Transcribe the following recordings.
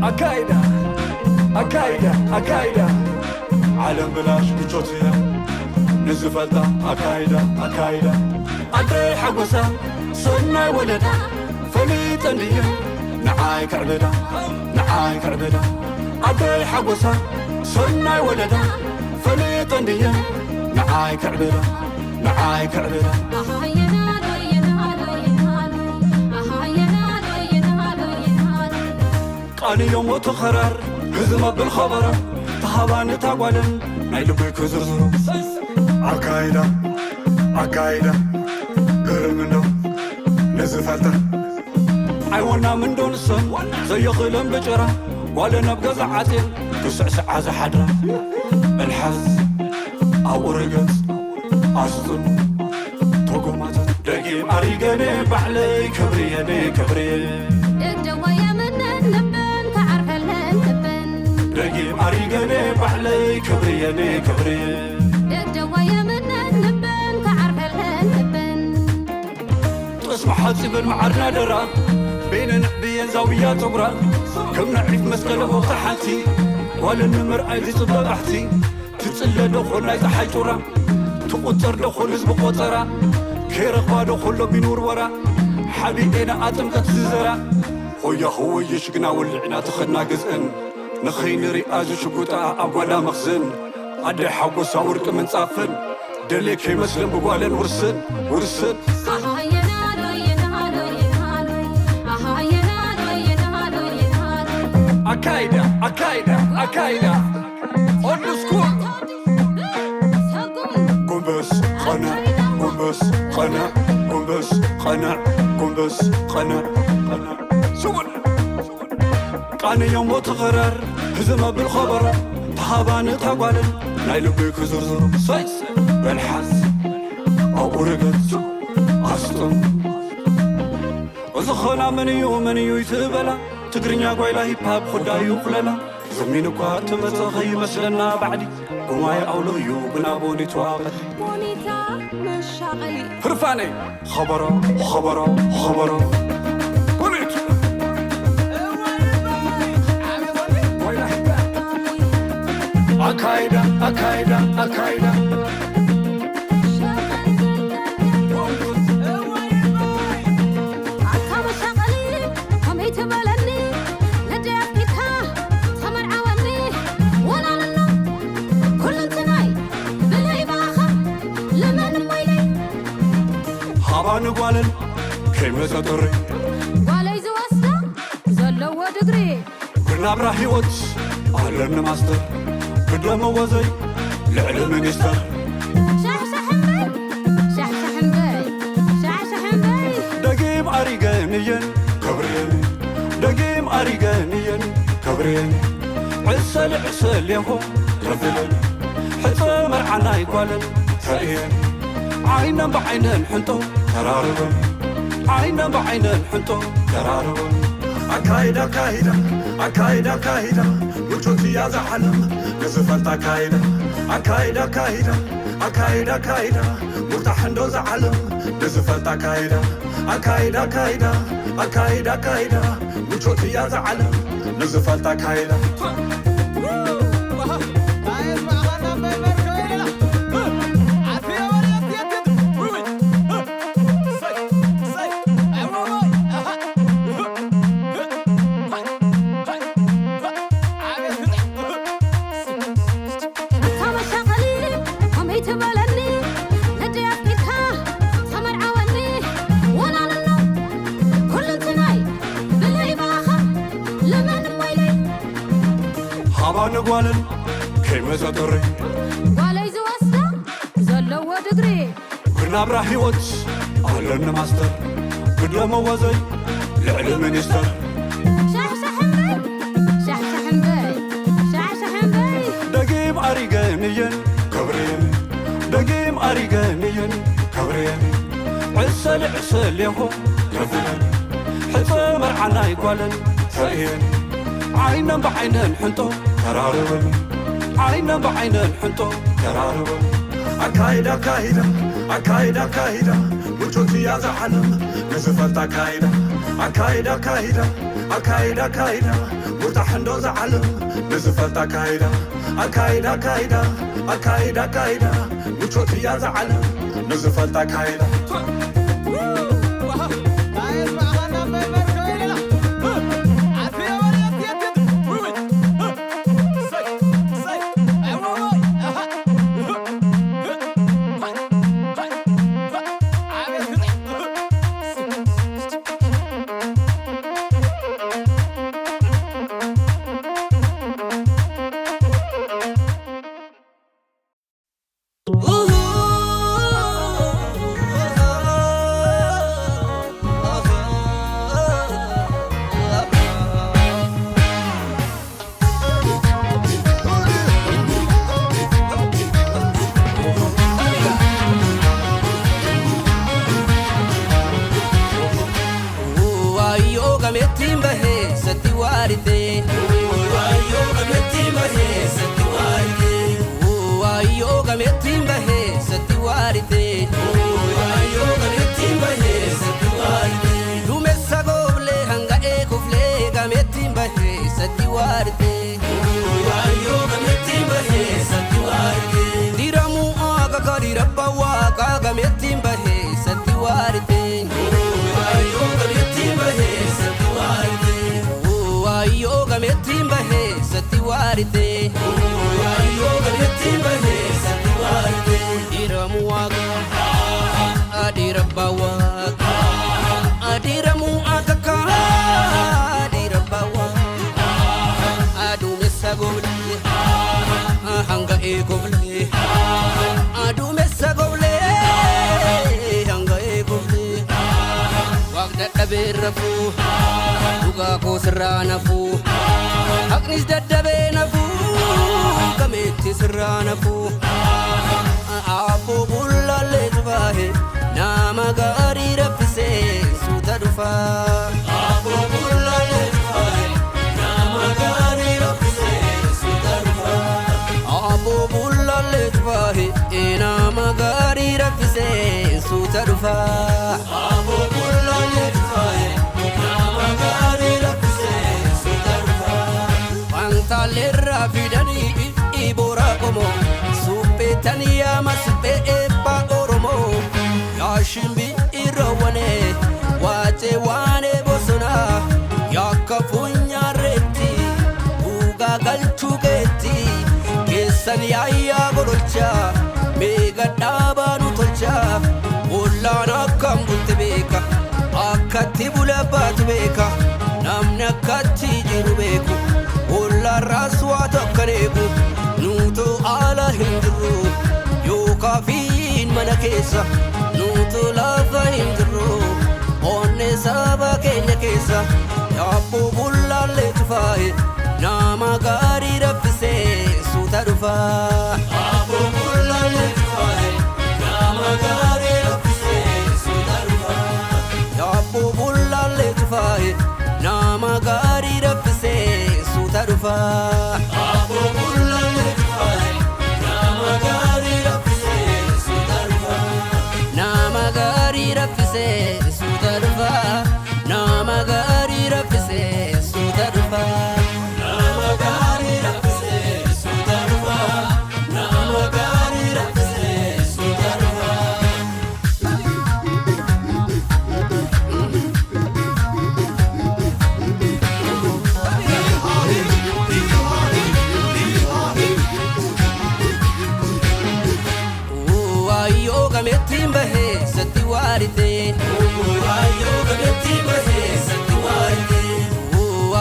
أكايدا أكايدا أكايدا عالم بلاش بجوتيا نزفلتا أكايدا أكايدا أدري حقوسا صرنا ولدا فليت أنديا نعاي كعبدا نعاي كعبدا أدري حقوسا صرنا ولدا فليت أنديا نعاي كعبدا نعاي كعبدا قاني يوم وتخرر هزمة بالخبر تهابان تاقوالن نايلبي كزرزرو عقايدة عقايدة قرمنا نزفلتا عيونا من دون السن زي خلم بجرة ولا نبقى زعاتين تسعسع عزا حدرة الحز أو رقص أصدن توقمات دقيم أريقني بعلي كبريني كبري دقيم أريقني بعلي كبريني كبري الدوايا من اللبن تعرف اللبن تصبح حسب معرنا درا بين نحبين زاوية صبرا كم نعرف مسألة وخحتي ولا النمر أيدي صبر أحتي تتسلى دخل نايزة حيطورا تقطر دخل هزب قطرا كيرقبا دخل بنور ورا حبيبنا آتم كتززرا خويا هو يشقنا والعنا تخدنا قزئن نخين رئاز شقوطا أبوالا مخزن أدي حقوسا ورق من صافن دليك يمسلم بقوالن ورسن ورسن أكايدا أكايدا أكايدا أولد سكول قنبس قناع قنبس قناع قنبس قناع قنبس قناع قناع سول قاني يوم وتغرر هزمة بالخبر تهابان تاقوالن نايلبي كزرزرو سايس بالحز أو رقص أسطن وزخنا منيو يتبلا تقرنيا قويلا هيباب خدايو قللا زمين كوار تمزخي مسلنا بعدي قماي أولويو بنابوني توابد بونيتا مشاغلي هرفاني خبرو خبرو خبرو بونيت أكايدا أكايدا أكايدا نقوالن كيما تطري والي زواستا زلو دقري كنا برا هيوت أهلن ماستر كدلا موازي لعلم منيستر شحشحن بي دقيم أريقانيين كبريني دقيم أريقانيين كبريني عسل يهو رفلني حتى مرعنا يقوالن تأيني عينا بعينا نحنتو تراربا عينا بعينا نحنتو تراربا أكايدا كايدا أكايدا كايدا وجوتي يا زحلم نزفلت أكايدا أكايدا كايدا أكايدا كايدا مرتاحندو زحلم نزفلت أكايدا أكايدا كايدا أكايدا كايدا وجوتي يا زحلم نزفلت أكايدا نقوالن كيما تطري والي زواستا زلو دقري كنا برا هيوت أهلن ماستر كدلا موازي لعلم منيستر شحشحن بي دقيم أريقانيين كبريني دقيم أريقانيين كبريني عسل يهو رفلني حتى مرعنا يقوالن تأيني عينا بعينا نحنتو تراربا عينا بعينا نحنتو تراربا أكايدا كايدا أكايدا كايدا وجوتي يا زحلم نزفلت أكايدا أكايدا كايدا أكايدا كايدا مرتاحندو زعلم نزفلت أكايدا أكايدا كايدا أكايدا كايدا مشوت يا زعلم نزفلت أكايدا Rafu, duga ko sirana fu, aknis daddabe na fu, kameti sirana fu, apo bulla le dubahe, nama gari rafise suta dufa, apo bulla le dubahe, nama gari rafise suta dufa, apo bulla le dubahe, nama gari rafise suta dufa, apo bulla le dubahe. Pantalera fidani ibora como supetania masupe epa oromo yashimbi irawane wache wane bosona yakafunya reti uga galchugeti kesani ayya golcha mega dabanu tolcha ullana kambulte beka akati bulabat beka namna kati jiru beku ulla raswa tokkaneku nuto ala hindru yo kafin manakesa nuto lava hindru onne saba kenya kesa yapo bulla le tufae nama gari rafise suta dufa yapo bulla le tufae nama gari rafise suta dufa yapo bulla le tufae nama gari rafise suta dufa apo bulla le tufae nama gari rafise suta dufa nama gari rafise suta dufa nama gari rafise suta dufa nama gari rafise suta dufa nama gari rafise suta dufa Timbahe satiwarite ayoga metimbahe satiwarite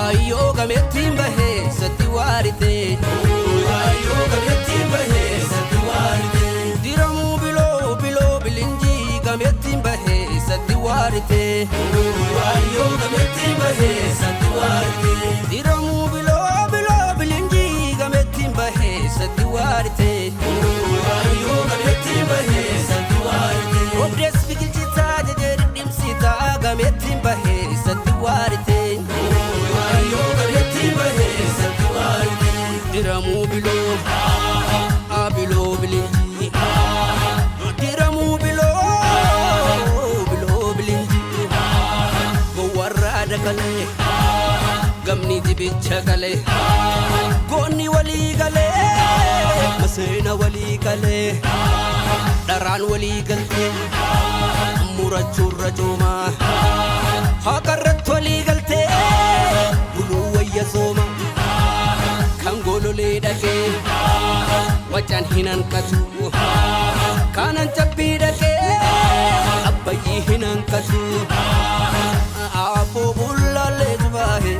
ayoga metimbahe satiwarite ayoga metimbahe satiwarite diramu bilo bilinji ga metimbahe satiwarite ayoga metimbahe satiwarite diramu bilo bilinji ga metimbahe satiwarite ayoga metimbahe Obdes fikilchita jajeri dimsita gametin bahe satiwarite ayoga metin bahe satiwarite diramu bilo bilinji diramu bilo bilinji go warada kale dibicha galee goonni walii galee maseena walii galee dharaan walii galtee murachuurra coomaa haqarratti walii galtee buluu wayya sooma kan gololee dhaqee wacan hin hanqatu kanan cabbii dhaqee abbayyii hin hanqatu aboo bullaallee jubaahe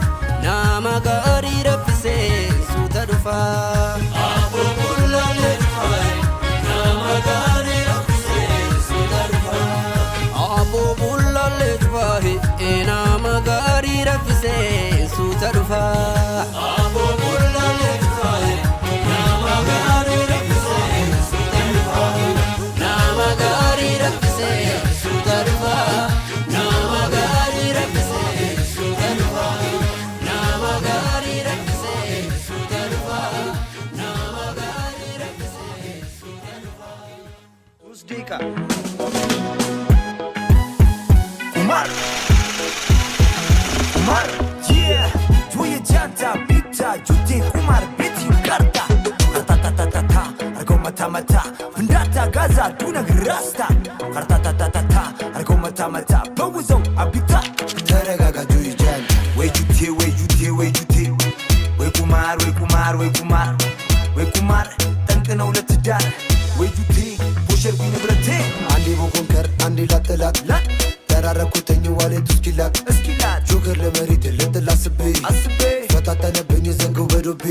nama gaarii raffisee suuta dhufaa aboo bullaallee jubaahe nama gaarii raffisee suuta dhufaa aboo bullaallee jubaahe nama gaarii raffisee suuta dhufaa aboo bullaallee jubaahe nama gaarii raffisee suuta dhufaa nama gaarii raffisee suuta dhufaa nama gaarii raffisee suuta dhufaa nama gaarii raffisee suuta dhufaa nama gaarii raffisee suuta dhufaa Uzdika Umar Umar yeah Tuye janta bita Juti Umar biti karta Rata-ta-ta-ta-ta Argo mata-mata Pendata Gaza Duna gerasta Rata-ta-ta-ta-ta Argo mata-mata Bawazo abita Teragaga tuye janta We Juti We Juti We Juti We Kumar We Kumar We Kumar We Kumar Tankana ulat dar We Juti Pusher bine brate Andi bokonker Andi lat ተራረኩተኝ ዋሌት እስኪላክ ጆገር ለመሬት ልጥላስቤ ፈታተነብኝ ዘንገው በዶቤ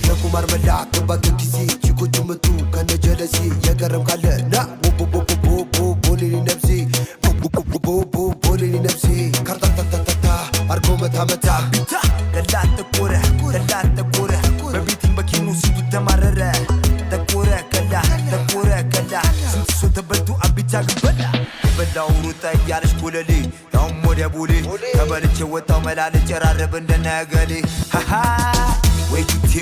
ለኩማር መላ ገባት ጊዜ ቺኮቹ መጡ ከነጀለሴ የገረም ካለ ና ቦሌኒ ነብሴ ቦሌኒ ነብሴ ካርታታታታ አርጎ መታ ቢታ ገላት ጠቆረ በቤቲን በኪኑ ስንቱ ተማረረ ጠቆረ ገላ ስንት ሰው ተበልቶ አቢታ ግበላ በላው ሩጣ ያለሽ ጎለሌ ያው ሞደ ቡሌ ከበልቼ ወጣው መላል ጨራረብ እንደነገሌ ሃሃ ወይ ጁቴ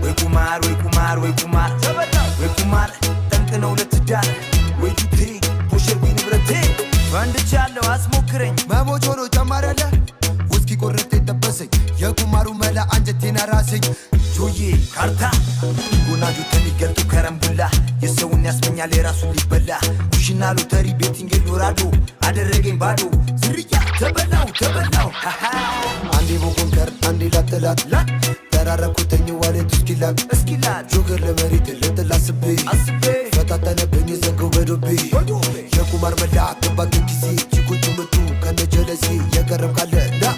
ወይ ኩማር ወይ ኩማር ጠንቅነው ለትዳር ወይ ጁቴ ፖሸር ቢንብረቴ ፈንድቻለሁ አስሞክረኝ መሞቾ ነው ጨማሪያለ ውስኪ ቆርጤ ጠበሰኝ የኩማሩ መላ አንጀቴና ራሰኝ ጆዬ ካርታ ጎናጁ ተሚገልጡ ከረምቡላ የሰውን ያስመኛል የራሱን ሊበላ ኩሽና ሎተሪ ቤቲንግ ዶራዶ አደረገኝ ባዶ ዝርያ ተበላው አንዴ ቦኮንከር አንዴ ላተላት ተራረኩተኝ ዋሌት እስኪላክ ጆገር ለመሬት ልጥላስቤ ፈታተነብኝ ዘንገው በዶቤ የኩማር መላ ገባት ጊዜ ቺኮቹ መጡ ከነጀለሴ የገረም ካለ ና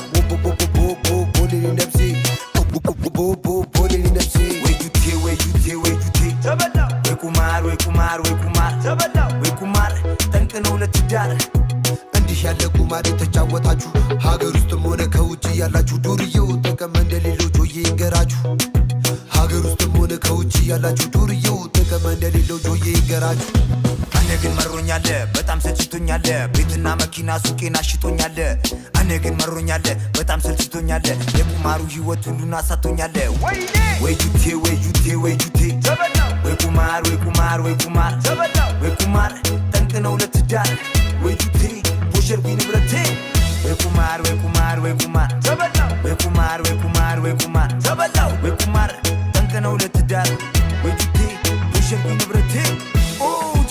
ቦሌኒ ነብሴ ቦሌኒ ነብሴ ወይ ጁቴ ወይ ኩማር ጠንቅነው ለትዳር እንዲህ ያለ ቁማር የተጫወታችሁ ሀገር ውስጥም ሆነ ከውጭ ያላችሁ ዱርዬው ጥቅም እንደሌለው ጆዬ ይንገራችሁ ሀገር ውስጥም ሆነ ከውጭ ያላችሁ ዱርዬው ጥቅም እንደሌለው ጆዬ ይንገራችሁ እኔ ግን መሮኛለ በጣም ሰልችቶኛለ ቤትና መኪና ሱቄን አሽጦኛለ እኔ ግን መሮኛለ በጣም ሰልችቶኛለ የቁማሩ ህይወት ሁሉን አሳቶኛለ ወይ ጁቴ ወይ ኩማር ጠንቅነው ለትዳር ወይ ጁቴ ፖሸር ቢንብረቴ ወይ ኩማር ጠንቅነው ለትዳር ወይ ጁቴ ፖሸር ቢንብረቴ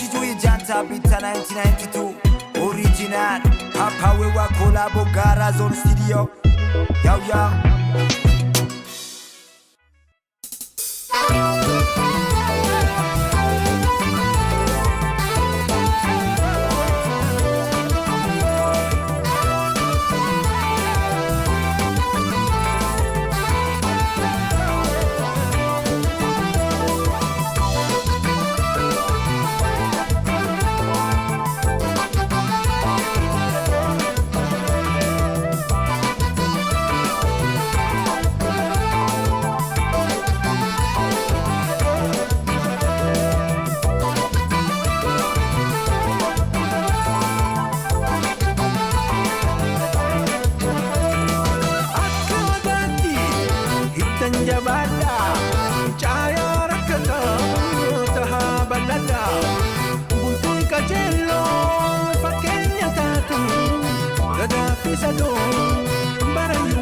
ጂጆ የጃንታ ቢታ 1992 ኦሪጂናል ፓፓዌዋ ኮላቦ ጋራ ዞን ስቱዲዮ ያው Isa doon, barang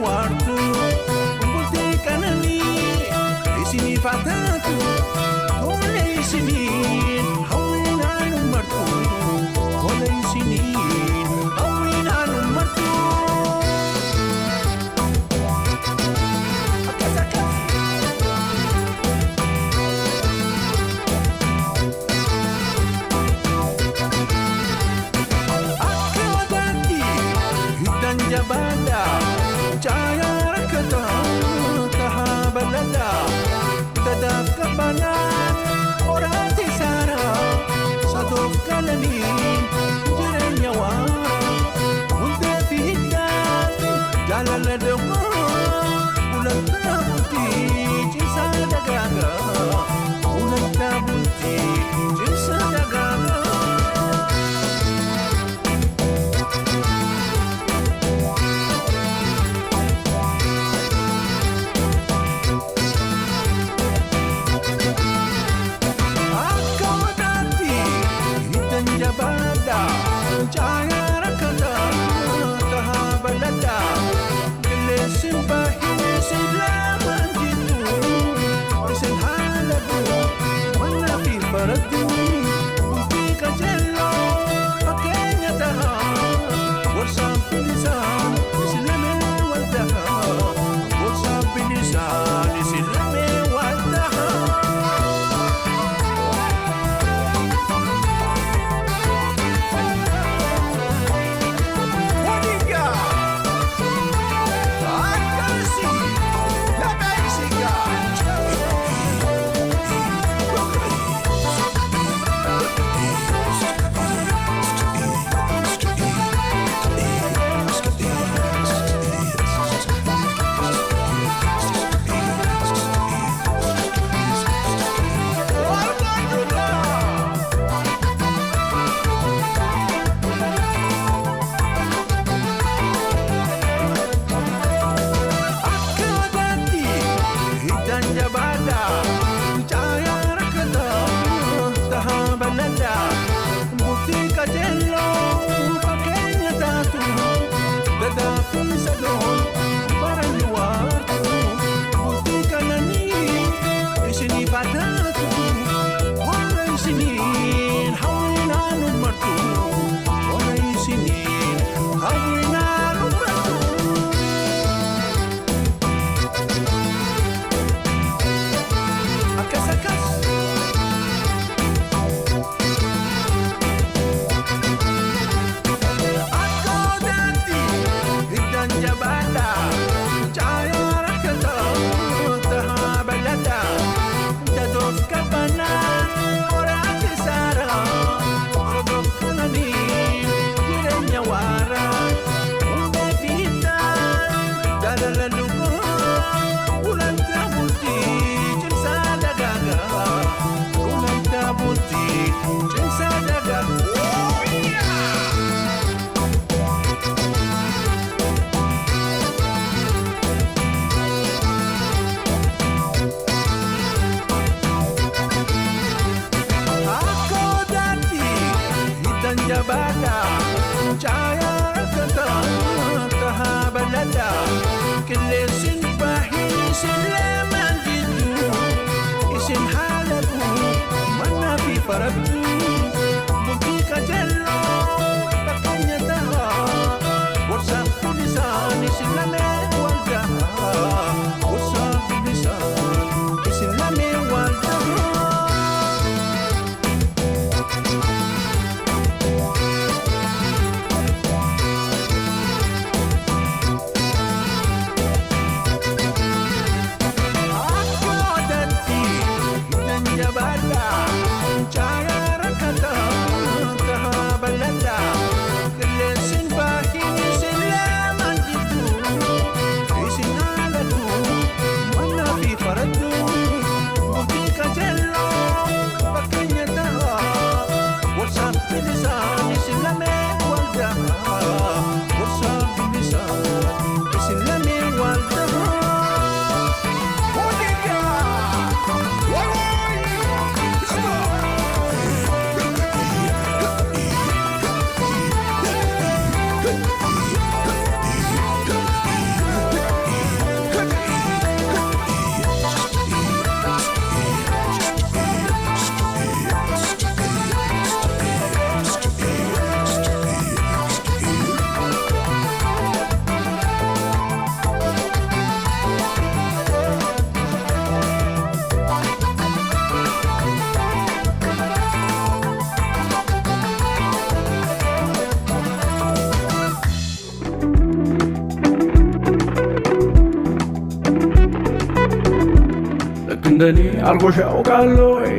እንደኔ አርጎሽ ያውቃል ወይ?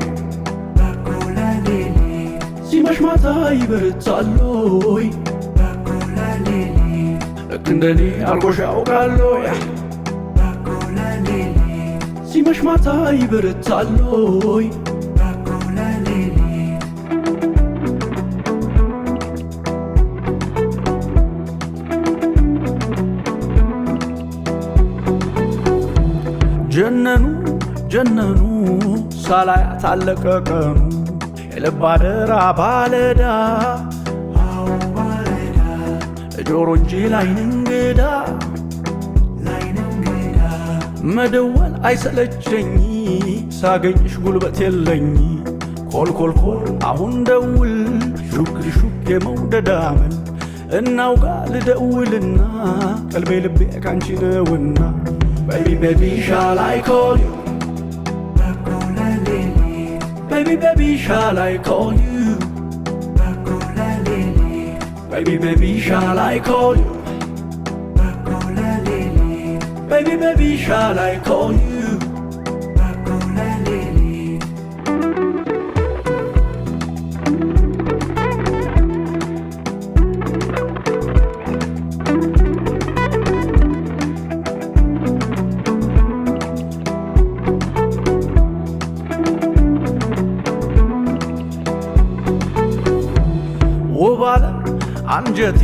ሲመሽ ማታ ይበረታል ወይ? ልክ እንደኔ አርጎሽ ያውቃል ወይ? ሲመሽ ማታ ይበረታሎይ ጀነኑ ጀነኑ ሳላያት አለቀ ቀኑ የልብ አደራ ባለዳ ጆሮ እንጂ ላይን እንግዳ መደወል አይሰለቸኝ ሳገኝሽ ጉልበት የለኝ ኮልኮልኮል አሁን ደውል ሹክ ሹክ የመውደድ አመል እናውጋ ልደውልና ቀልቤ ልቤ ካንቺ ነውና Baby, baby, shall I call you? Baby, baby, shall I call you? Baby, baby, shall I call you? Baby, baby, shall I call you? አንጀቴ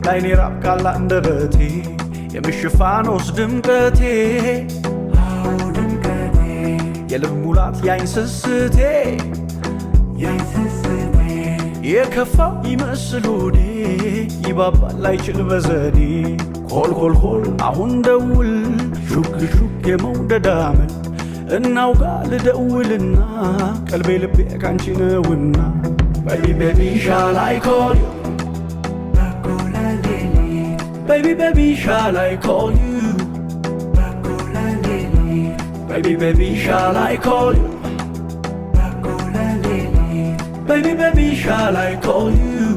ላይኔ ራብ ካላ እንደበቴ የምሽፋኖስ ድምቀቴ የልብ ሙላት ያይን ስስቴ የከፋው ይመስል ሆዴ ይባባል ላይችል በዘዴ ኮልኮልኮል አሁን ደውል ሹክ ሹክ የመውደድ አመል እናውጋ ልደውልና ቀልቤ ልቤ ካንቺ ነውና Baby, baby, shall I call you? Baby, baby, shall I call you? Baby, baby, shall I call you? Baby, baby, shall I call you?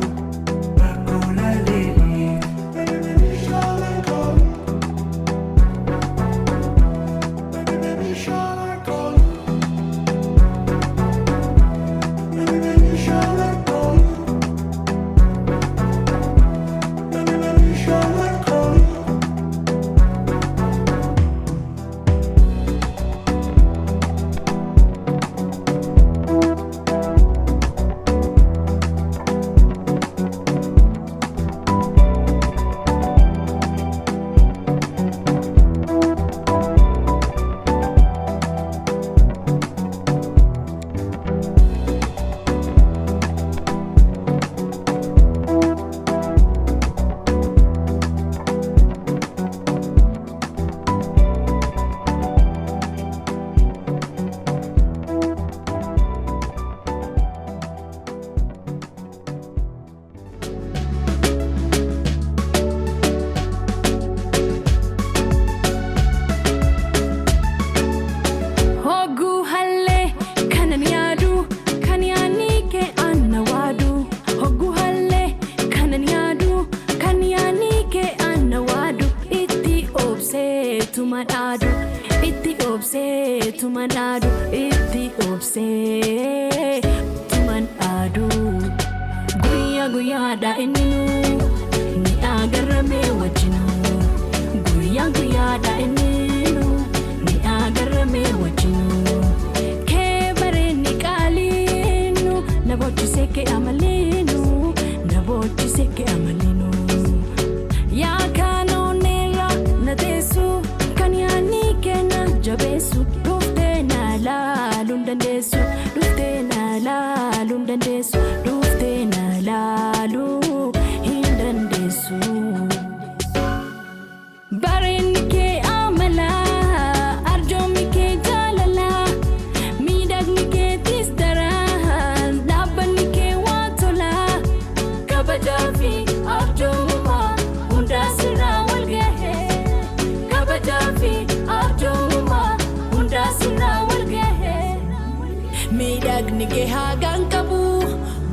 Miidhagnike hagaan qabu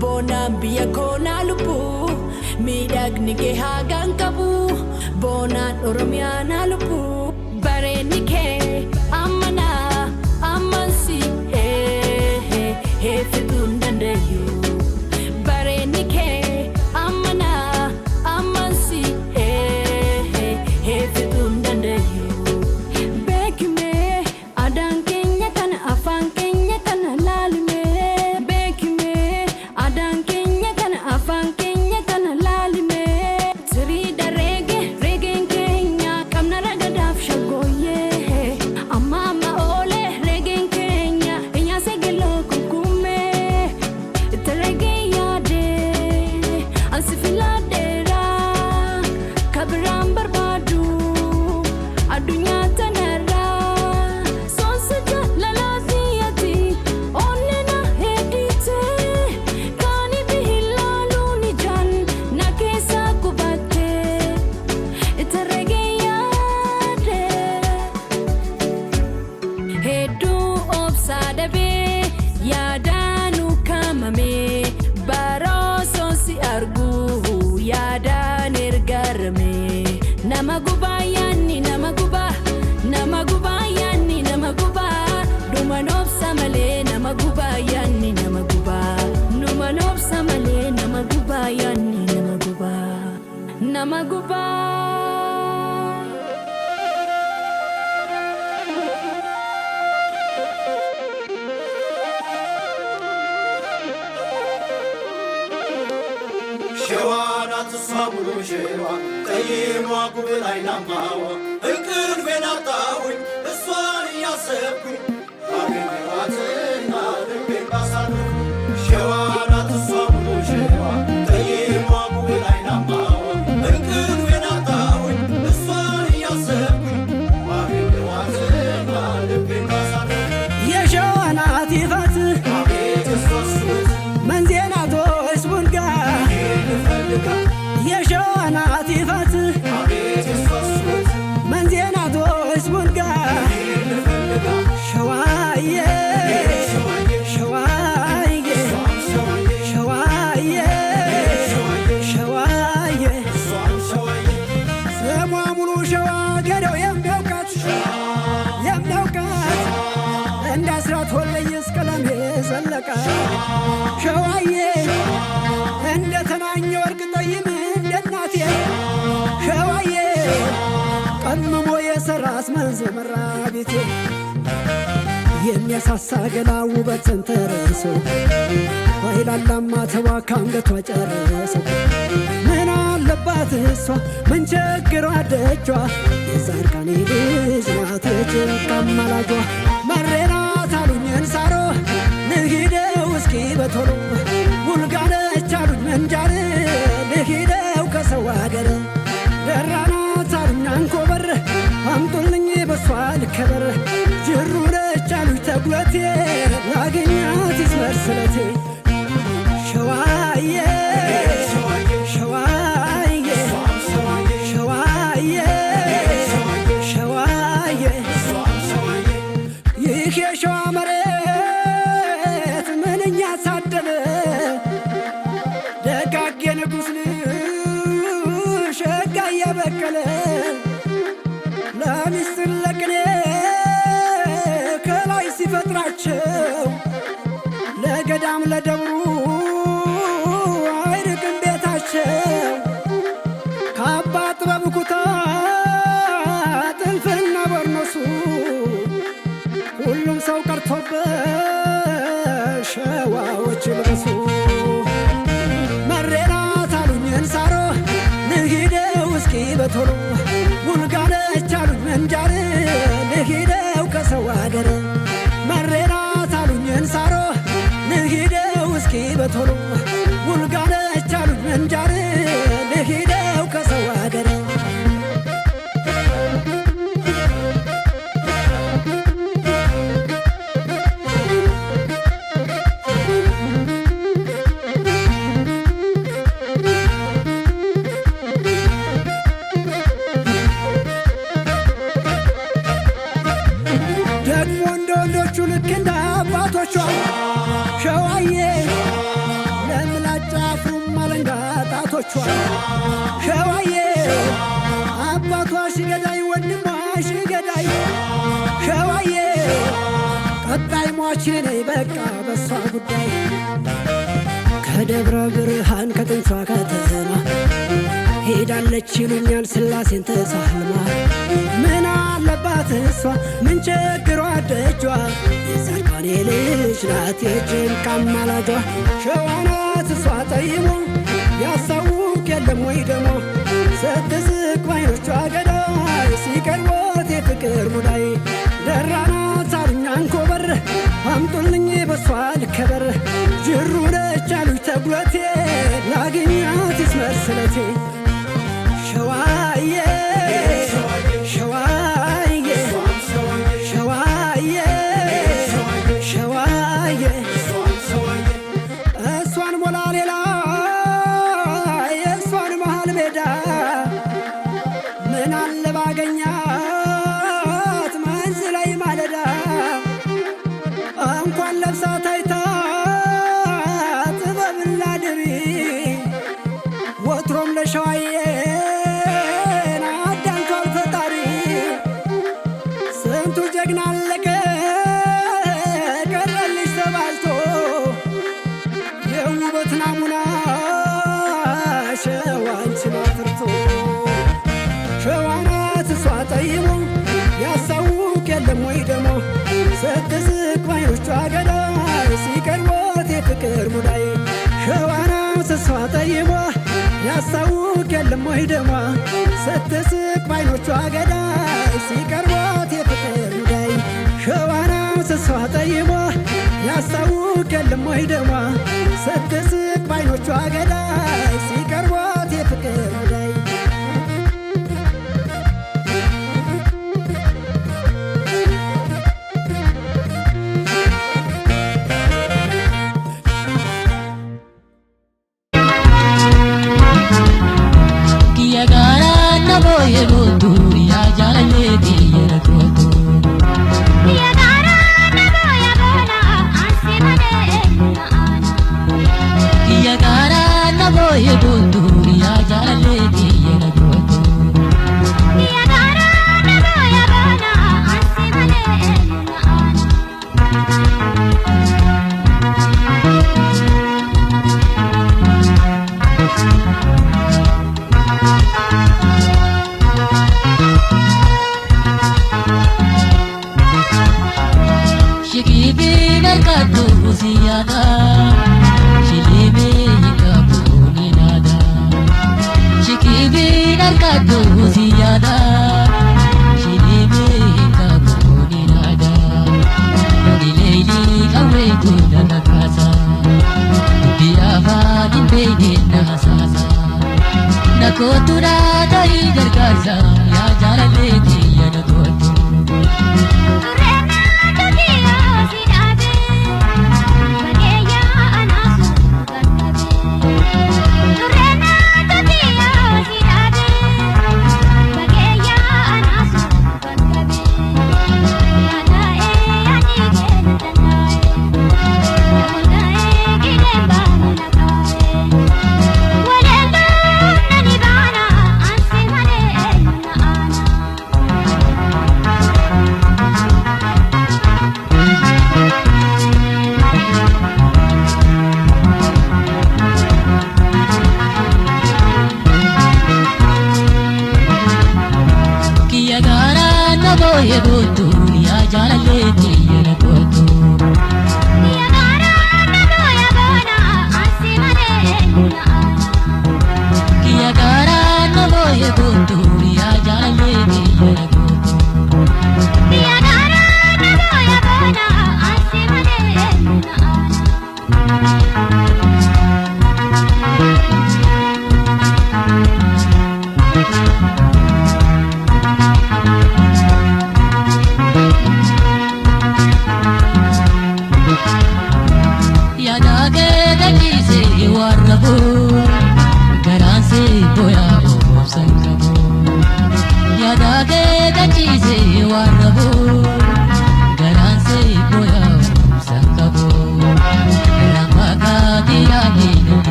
boonaan biyya koonaa lubbuu miidhagnike hagaan qabu boonaan oromiyaa naa lubbuu bareenni kee ammanaa ammansi heeffituu hin dandeenyu bareenni kee ammanaa ammansi heeffituu hin dandeenyu beekimee adaan ጉባ ሸዋን አትሳሙሉ ሸዋ ጠይሟ ጉብል አይናማዋ እንቅልፌን አጣሁኝ እሷን እያሰብኩኝ አገኘኋትና ልቤን ባሳለፍኩ ሸዋን አትሳሙሉ ሸዋ ጠይሟ ጉብል አይናማዋ እንቅልፌን አጣሁኝ እሷን እያሰብኩኝ አገኘኋትና ልቤን ባሳለፍኩ የሸዋ ናት ይፋት አቤት የሷስ ውበት መንዜ ናት ወይስ ቡልጋ የሸዋ ናት ይፋት አቤት የሷስ ውበት መንዜ ናት ወይስ ቡልጋ ሸዋዬ ሸዋዬ ሸዋዬ ሸዋዬ ስሟ ሙሉ ሸዋ ገደው የሚያውቃት እንደ አስራት ወለየስ ቀለም የዘለቃት ሸዋዬ እንደ ተናኘ ወርቅ ጠይም እንደ እናቴ ሸዋዬ ቀምሞ የሰራስ መንዝ መራ ቤቴ የሚያሳሳ ገላ ውበትን ተረሶ ባይላላማ ተዋካ አንገቷ ጨረሰ ምን አለባት እሷ ምን ቸግሯ ደጇ የዛርቃኔ ልጅ ናት የጭንቅ አማላጇ መሬናት አሉኝን ሳሮ ልሂደው እስኪ በቶሎ ቡልጋነች አሉኝ መንጃር ልሂደው ከሰው አገር ደራናት አሉኝ አንኮበር አምጡልኝ በሷ ልከበር ጅሩ ነች አሉኝ ተጉለቴ ላገኛት ይስመር ስለቴ ሸዋዬ ሸዋዬ ሸዋዬ ሸዋዬ ይህ የሸዋ መሬት ምንኛ ሳደለ ደጋግ የንጉሥ ልጅ ሸጋ እያበቀለ ለሚስጥር ለቅኔ ከላይ ሲፈጥራቸው ለገዳም ለደብሩ አይርቅም ቤታቸው ከአባ ጥበብ ኩታ ጥልፍና በርኖሱ ሁሉም ሰው ቀርቶበት ሸዋዎች ልበሱ መሬናት አሉኝን ሳሮ ልሂደው እስኪ በቶሎ ቡልጋነች አሉኝ መንጃር ልሂደው ከሰው አገር መሬናት አሉኝን ሳሮ ልሂደው እስኪ በቶሎ ቡልጋነች አሉኝ መንጃር ልሂደው ከሰው አገር ደግሞ እንደ ወንዶቹ ልክ እንደ አባቶቿ ሸዋዬ ለምላጭ አፍሩም አለንጋ ጣቶቿ ሸዋዬ አባቷ ሽገዳይ ወንድሟ ሽገዳይ ሸዋዬ ቀጣይ ሟች ነኝ በቃ በሷ ጉዳይ ከደብረ ብርሃን ከጥንቷ ከተማ ሄዳለች ይሉኛል ስላሴን ተሳልማ ምን አለባት እሷ ምን ቸግሯ ደጇ የዛርቃኔ ልጅ ናት የጭንቅ አማላጇ ሸዋ ናት እሷ ጠይሞ ያሳውቅ የለም ወይ ደሞ ስትስቅ ባይኖቿ ገዳይ ሲቀርቦት የፍቅር ሙዳይ ደራ ናት አሉኝ አንኮበር አምጡልኝ በሷ ልከበር ጅሩ ነች አሉኝ ተጉለቴ ላገኛት ይስመር ስለቴ ሸዋዬ ሸዋዬ ሸዋዬ ሸዋዬ እሷን ሞላ ሌላ የእሷን መሃል ሜዳ ምን አለ ባገኛት መንዝ ላይ ማለዳ እንኳን ለብሳ ታይታ ጥበብና ድሪ ወትሮም ለሸዋዬ አዳንቷል ፈጣሪ ስንቱ ጀግና አለቀ ቀረልሽ ተባልቶ የውበት ናሙና ሸዋን ችሎ አፍርቶ የለም ወይ ደሞ ስትስቅ ባይኖቿ ገዳይ ሲቀርቦት የፍቅር ሙዳይ ሸዋና ስሷ ጠይሟ ያስታውቅ የለም ወይ ደሟ ስትስቅ ባይኖቿ ገዳይ ሲቀርቦት የፍቅር ሙዳይ ሸዋና ስሷ ጠይሟ ያስታውቅ የለም ወይ ደሟ ስትስቅ ባይኖቿ ገዳይ ሲቀርቦት የፍቅር ሙዳይ Si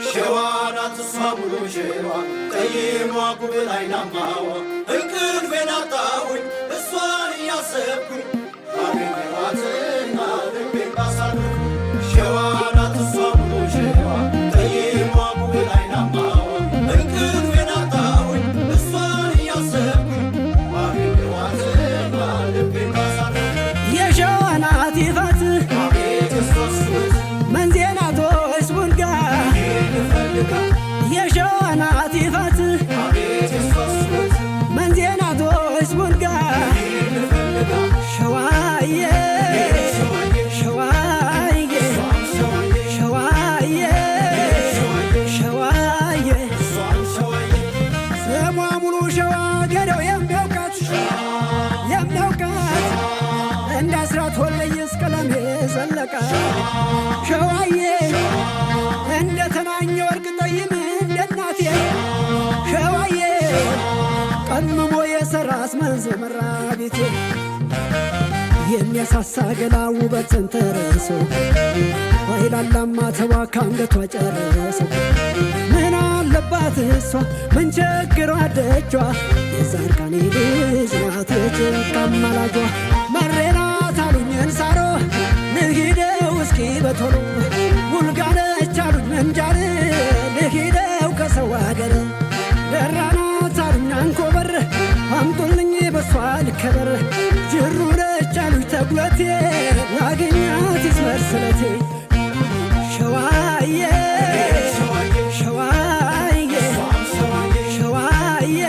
ሸዋናት ሳሙሉ ሸዋ ቀይሟ ጉብል አይናማዋ እንቅልፌን አጣሁኝ እሷን እያሰብኩኝ አገኘኋትና ልቤን ባሳልኩ ሸዋናት ሳሙሉ ሸዋ ቀይሟ ጉብል አይናማዋ እንቅልፌን አጣሁኝ እሷን እያሰብኩኝ አገኘኋትና ልቤን ባሳልኩ የሸዋናት ይፋት አቤት የሷስ ውበት መንዜናቶ ስቡልጋ የሸዋናት ይፋት አቤት የሷስ ውበት መንዜናቶ ስቡልጋ ሸዋዬ ሸዋዬ ሸዋዬ ሸዋዬ ስሟ ሙሉ ሸዋ ገደው የሚያውቃት እንደ አስራት ወለየስ ቀለም የዘለቃት ሸዋዬ እንደ ተናኘ ወርቅ ጠይም እንደ እናቴ ሸዋዬ ቀምሞ የሰራስ መንዝ መራ ቤቴ የሚያሳሳ ገላ ውበትን ተረሶ ባይላላማ ተዋካ አንገቷ ጨረሶ ምን አለባት እሷ ምን ቸግሯ ደጇ የዛርቃኔ ልጅ ናት ጭንቅ አማላጇ መሬናት አሉኝን ሳሮ ልሂደው እስኪ በቶሎ ውልጋነች አሉኝ መንጃር ልሂደው ከሰው አገር ደራናት አሉኝ አንኮበር አምጡልኝ በሷ ልከበር ጅሩ ነች አሉኝ ተጉለቴ ላገኛት ይስመር ስለቴ ሸዋዬ ሸዋዬ ሸዋዬ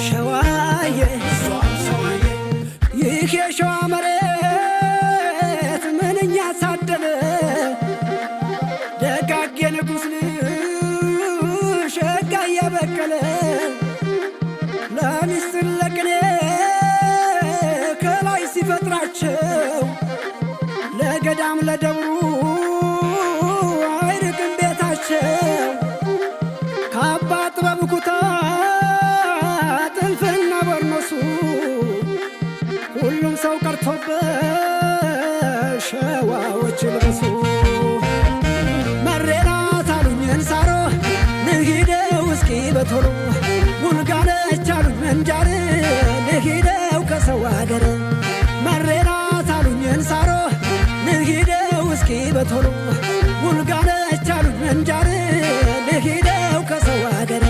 ሸዋዬ ይህ የሸዋ መሬት ምንኛ ሳደለ ደጋግ የንጉሥ ልጅ ሸጋ እያበቀለ ለሚስጥር ለቅኔ ከላይ ሲፈጥራቸው ለገዳም ለደብሩ አይርቅም ቤታቸው ከአባ ጥበብ ኩታ ጥልፍና በርኖሱ ሁሉም ሰው ቀርቶበት ሸዋዎች ልበሱ መሬናት አሉኝን ሳሮ ልሂደው እስኪ በቶሎ ውልጋነች አሉኝ መንጃር ልሂደው ከሰው አገር መሬናት አሉኝን ሳሮ ልሂደው እስኪ በቶሎ ውልጋነች አሉኝ መንጃር ልሂደው ከሰው አገር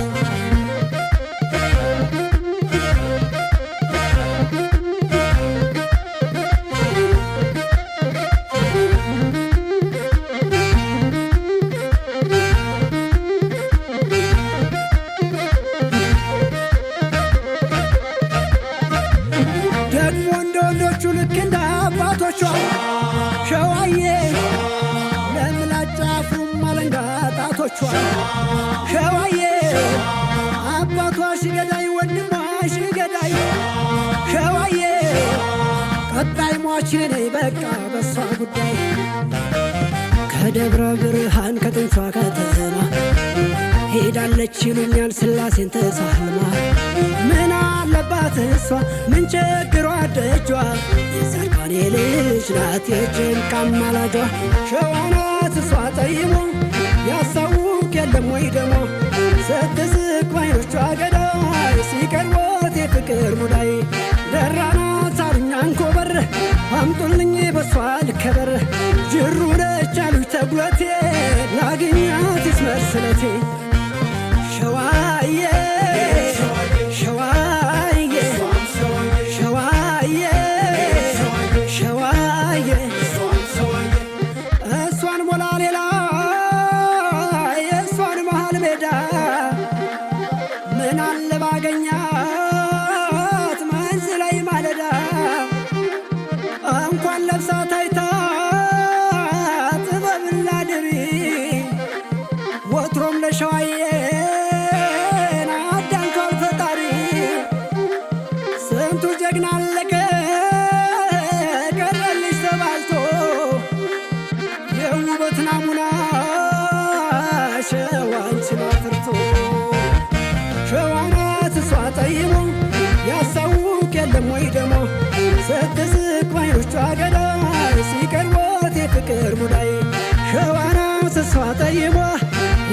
ደግሞ እንደ ወንዶቹ ልክ እንደ አባቶቿ ሸዋዬ ልጆቿ ሸዋዬ አባቷ ሽገዳይ ወንድሟ ሽገዳይ ሸዋዬ ቀጣይ ሟች ነኝ በቃ በሷ ጉዳይ ከደብረ ብርሃን ከጥንቷ ከተማ ሄዳለች ይሉኛል ስላሴን ተሳልማ ምን አለባት እሷ ምን ቸግሯት ደጇ የጻድቃኔ ልጅ ናት የጭንቅ አማላጇ ሸዋ ናት እሷ ጠይሞ ያሳውቅ የለም ወይ ደሞ ስትስቅ ባይኖቿ ገዳይ ሲቀርቦት የፍቅር ሙዳይ ደራ ናት አሉኝ አንኮበር አምጡልኝ በሷ ልከበር ጅሩ ነች አሉኝ ተጉለቴ ላግኛት ይስመር ስለቴ ሸዋዬ ሸዋዬ ሸዋዬ ሸዋዬ እሷን ሞላ ሌላ የእሷን መሃል ሜዳ ምን አለ ባገኛት መንዝ ላይ ማለዳ እንኳን ለብሳ ታይታ ጥበብና ድሪ ወትሮም ለሸዋዬ ናዳንኳል ፈጣሪ ስንቱ ጀግና አለቀ ቀረልሽ ተባልቶ የውበት ናሙና ሸዋን ችሎ አፍርቶ ሸዋ ናት እሷ ጠይሞ ያሳውቅ የለም ወይ ደሞ ስትስቅ ባይኖቿ ገዳይ ሲቀርቦት የፍቅር ሙዳይ ሸዋ ናት እሷ ጠይሞ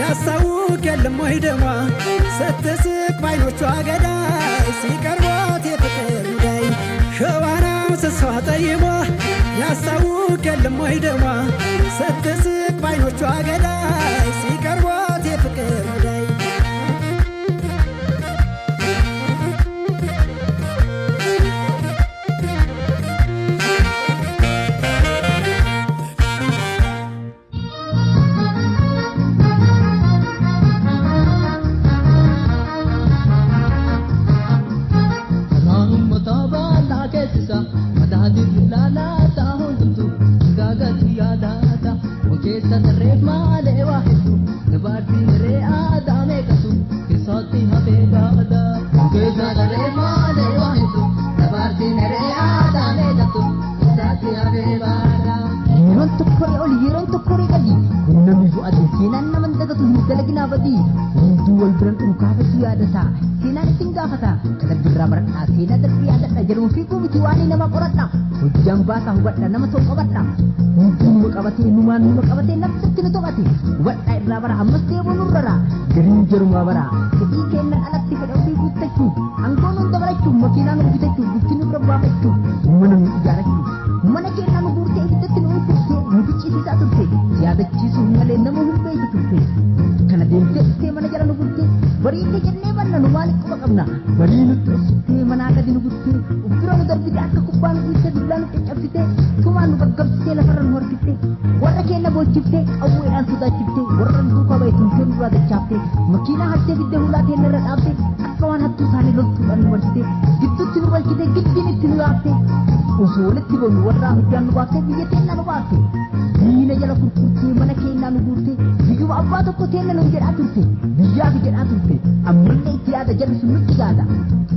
ያሳውቅ የለም ወይ ደሞ ስትስቅ ባይኖቿ ገዳይ ሲቀርቦት የፍቅር ሙዳይ ሸዋ ናት እሷ ጠይሞ ያሳውቅ የለም ወይ ደሞ ስትስቅ ባይኖቿ ገዳይ ሲቀርቦት የፍቅር ሙዳይ Jambata hubadha nama tokko qabadha hunduu qabatee numaan numa qabatee nafsatti nu to'ate hubadha irraa bara ammas deebi'u nurrara gariin jirumaa bara fedhii kennan alatti fedha ofii guuttachuu aangoon hunda barachuu makiinaa nu bitachuu guddina bira baafachuu mana nu ijaarachuu mana kennaa nu guurtee ibiddatti nu ulfistee nu bichisiisaa turte yaadachiisuu malee nama hin beeku turte kana deemtee dhuftee mana jala nu bultee bariitee jennee banna nu maaliif quba qabna barii nutti obsitee manaa gadi nu guttee uffira nu darbite akka kubbaan dhiiste dullaa nu caccabsite tumaan nu gaggabsitee lafarra nu horkifte warra keenya boojjifte qawweedhaan sodaachifte warra nu duukaa bahe tumtee nu raadachaafte makiinaa hattee fiddee hulaateen irra dhaabte akka waan hattuu isaanii loltuudhaan nu barsite gidduutti nu balchite giddiin itti nu yaafte osoo walitti boonu warraa hundaan nu baafte biyya teennaa nu baafte diina jala kurkurtee mana keenyaa nu guurte biyyuma abbaa tokko teenna nu jedhaa turte biyyaaf jedhaa turte ammallee itti yaada jalli sun nutti yaada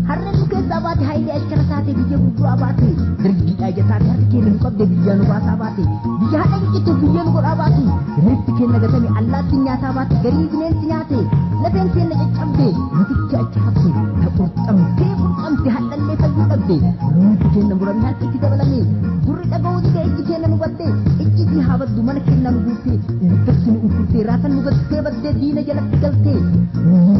harreen nu keessaa baate haayilee ashkara taate biyya gurguraa baate dargidhaa ija taate harki keenya nu qabde biyyaa nu baasaa baate biyya haadha biqiltuu biyya nu godhaa baate reeffi keenya gatame allaatti nyaataa baate garii bineensi nyaate lafeen keenya caccabde nutichi achi hafte ta qurxamtee hadhallee fayyuu dhabde nuti keenya murame harki itti dabalame gurri dhaga'uu dide ijji keenya nu badde ijji si haabaddu mana keenya nu guurte ibiddatti nu uffurte raasan nu gattee baddee diina jalatti galte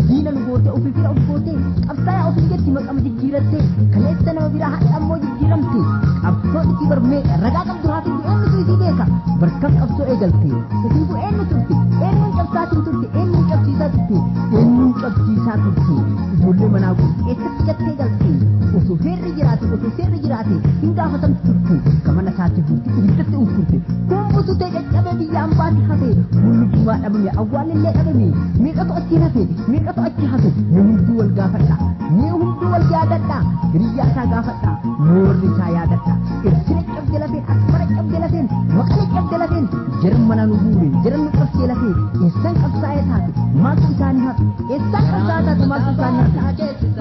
diina nu goote ofii bira of goote qabsaa'aa ofii jetti maqama jijjiiratte kaleessa nama biraa hadha ammoo jijjiiramte qabsoo itti barmee ragaa qabdu haati eenyutu isii beeka barkam qabsoo eegalte isiifu eenyu turte eenyuun cabsaatiin turte eenyuun cabsiisaa turte eenyuun cabsiisaa turte ijoollee manaa guutu eessatti gattee galte osoo seerri jiraate hin gaafatamtu turte kamana isaatti guutti ibiddatti uffurte kumbutu ta'e caccabee biyya ambaatti hafe mullumaa dhabame awwaalillee dhabame meeqatu achi hafe meeqatu achi hafe mee hunduu wal gaafadha mee hunduu wal yaadadha hiriyyaa isaa gaafadha moorri isaa yaadata irsina cabde lafeen asmara cabde lafeen maqala cabde lafeen jarmana nu buure jarnu qabsee lafee eessan qabsaa'ee taate maaltu isaanii hafe eessan qabsaa'ee taate maaltu isaanii hafe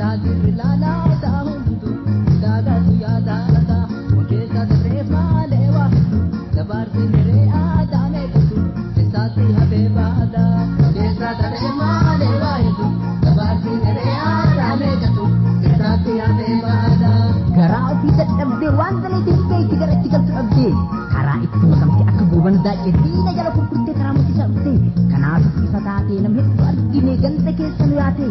taajirri laalaa isaa hundu daagaatu yaadaalata wakeessa darree maaleewa dabaarsi miree aadaamee qabdu eessaatti hafee baada wakeessa darree maaleewa hedduu dabaarsi miree aadaamee qabdu eessaatti hafee baada garaa ofii dadhabdee waan daleetii beeyti gara itti galtu dhabdee karaa itti makamte akka gooban daaqee diina jala kurkurtee karaa murtisaa dhuftee kanaafis isa taatee nam hedduu argine ganda keessa nu yaate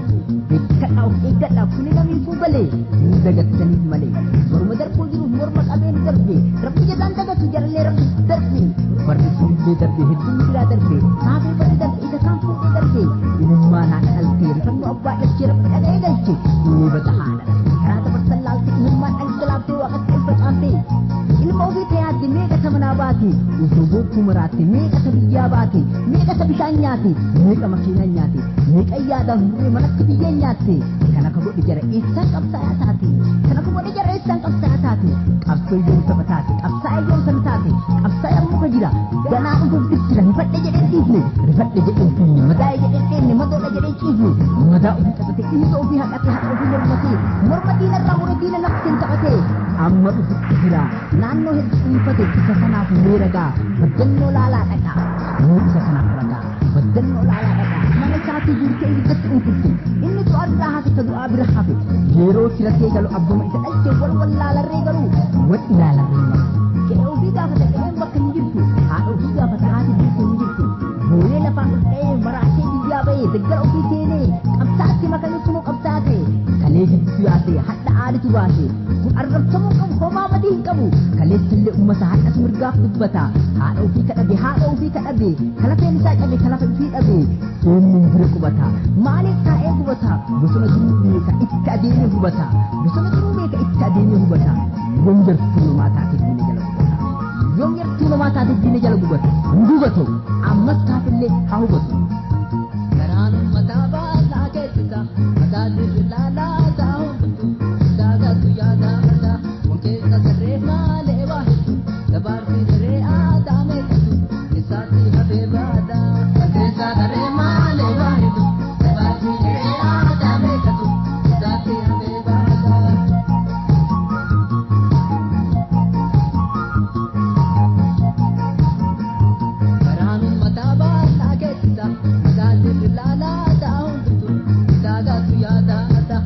beekadhaa of eeggadhaa kuni namiifuu balee hin dagattaniif malee morma darbuu jiruuf morma qabeen darbe rabbi jedhaan dagatu jarallee rabbi darbe barri sunillee darbe hedduun biraa darbe kaafee barri darbe isa kaan fuudhee darbe ilummaan haadha dhaltee rifannu abbaa dhalchee rabbi dhaga'ee galche eebata haadha karaa dabarsan laalte ilummaan dhangalaabtee waaqatti ol facaaftee ilma ofii tayaatti meeqa manaa baate osoo boottuu maraatte meeqa biyyaa baate meeqa bishaan nyaate meeqa makiinaa nyaate meeqa yaadaan hurree manatti biyyee nyaatte kana ka godhe jara eessaan qabsaa'aa taate kana ka godhe jara eessaan qabsaa'aa taate qabsoo yoom saba taate qabsaa'aa yoom sana taate qabsaa'aa muka jira ganaa dhufuuf jira rifadhe jedhee ciifne rifadhe jedhee finne madaa'e jedhee dheenne madoodha jedhee ciifne madaa ofii qabate dhiisa ofii haqate haqa ofii mormatee morma diinarraa mure diina naftiin taphatee amma dhufutti jira naannoo hedduu dhuunfate isa kanaaf meeragaa baddannoo laalaa dhaqaa nuu isa kanaaf ragaa baddannoo laalaa dhaqaa mana isaatii jirtee ibiddatti dhuunfutte inni du'aa duraa hafe ta du'aa bira hafe yeroo filatee galu abbuma isa dhalchee wal laalarree garuu wal ilaalarree maru qe'ee ofii gaafata qe'een bakka hin jirtu haadha ofii gaafata haati biiftuu hin jirtu boolee lafaan dhufee maraashee biyyaa ba'ee daggala ofii seenee qabsaatti makanii kunuu qabsaate kalee hedduu yaase hadha aaditu baase kun arrabsamuu qabu homaa badii hin qabu kaleessallee ummata hadhas mirgaaf dubbata haadha ofii kadhabe haadha ofii kadhabe kalafeen isaa qabe kalafa ofii dhabe eenyuun bira qubata maaliif taa'ee gubata bosona jiruu beeka itti adeemee hubata bosona jiruu beeka itti adeemee hubata yoom jartuu namaa taate diina jala gubata yoom jartuu namaa taate diina jala gubata hin gubatu ammas taatellee haa hubatu garaan ummataa baasnaa keessisa mataa dirri laalaa isaa hundutu daagatu yaada mataa wankeessa sarree maalee waa hedduu dabaarsi sarree aadaa meeqatu isaatti hafee baada wankeessa sarree maalee waa hedduu dabaarsi sarree aadaa meeqatu isaatti hafee baada garaan ummataa baasnaa keessisa mataa dirri laalaa isaa hundutu daagatu yaada mataa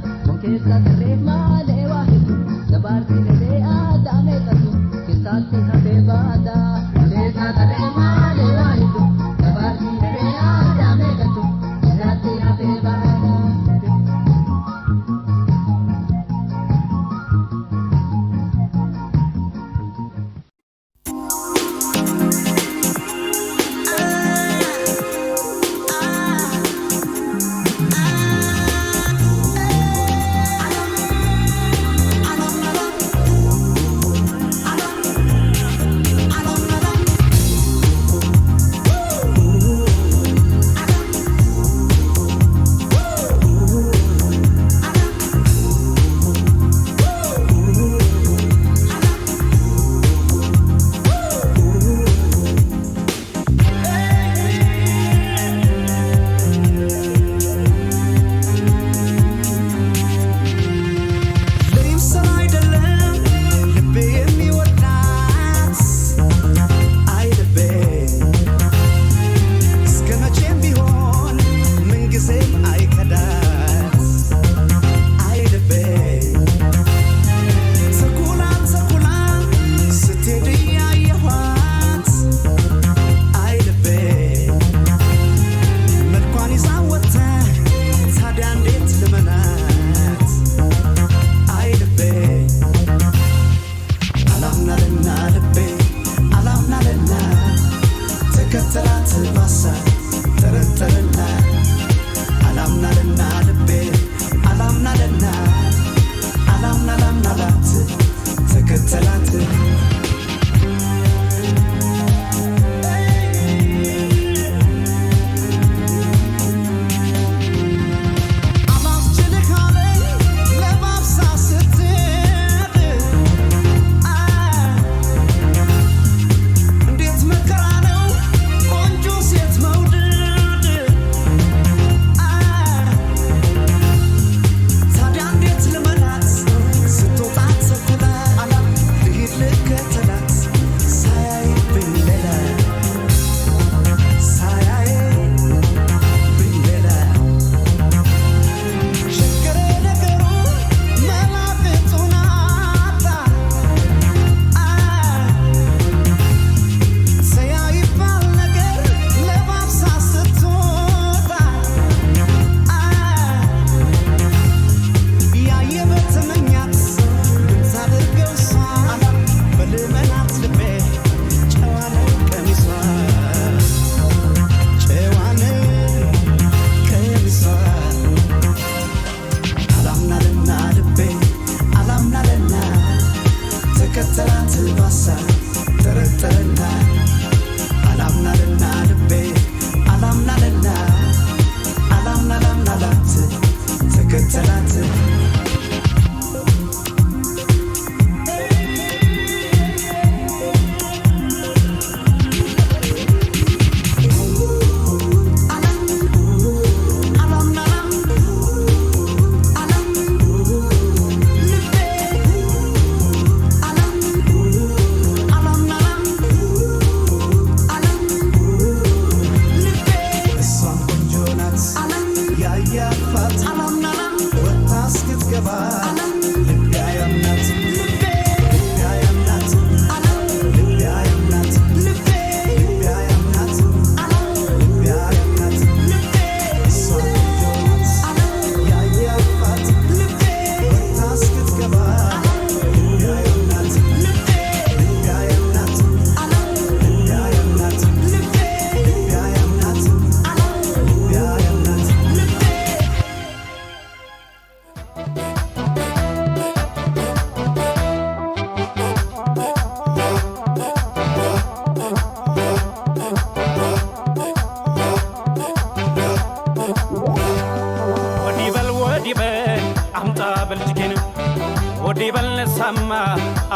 ነሳማ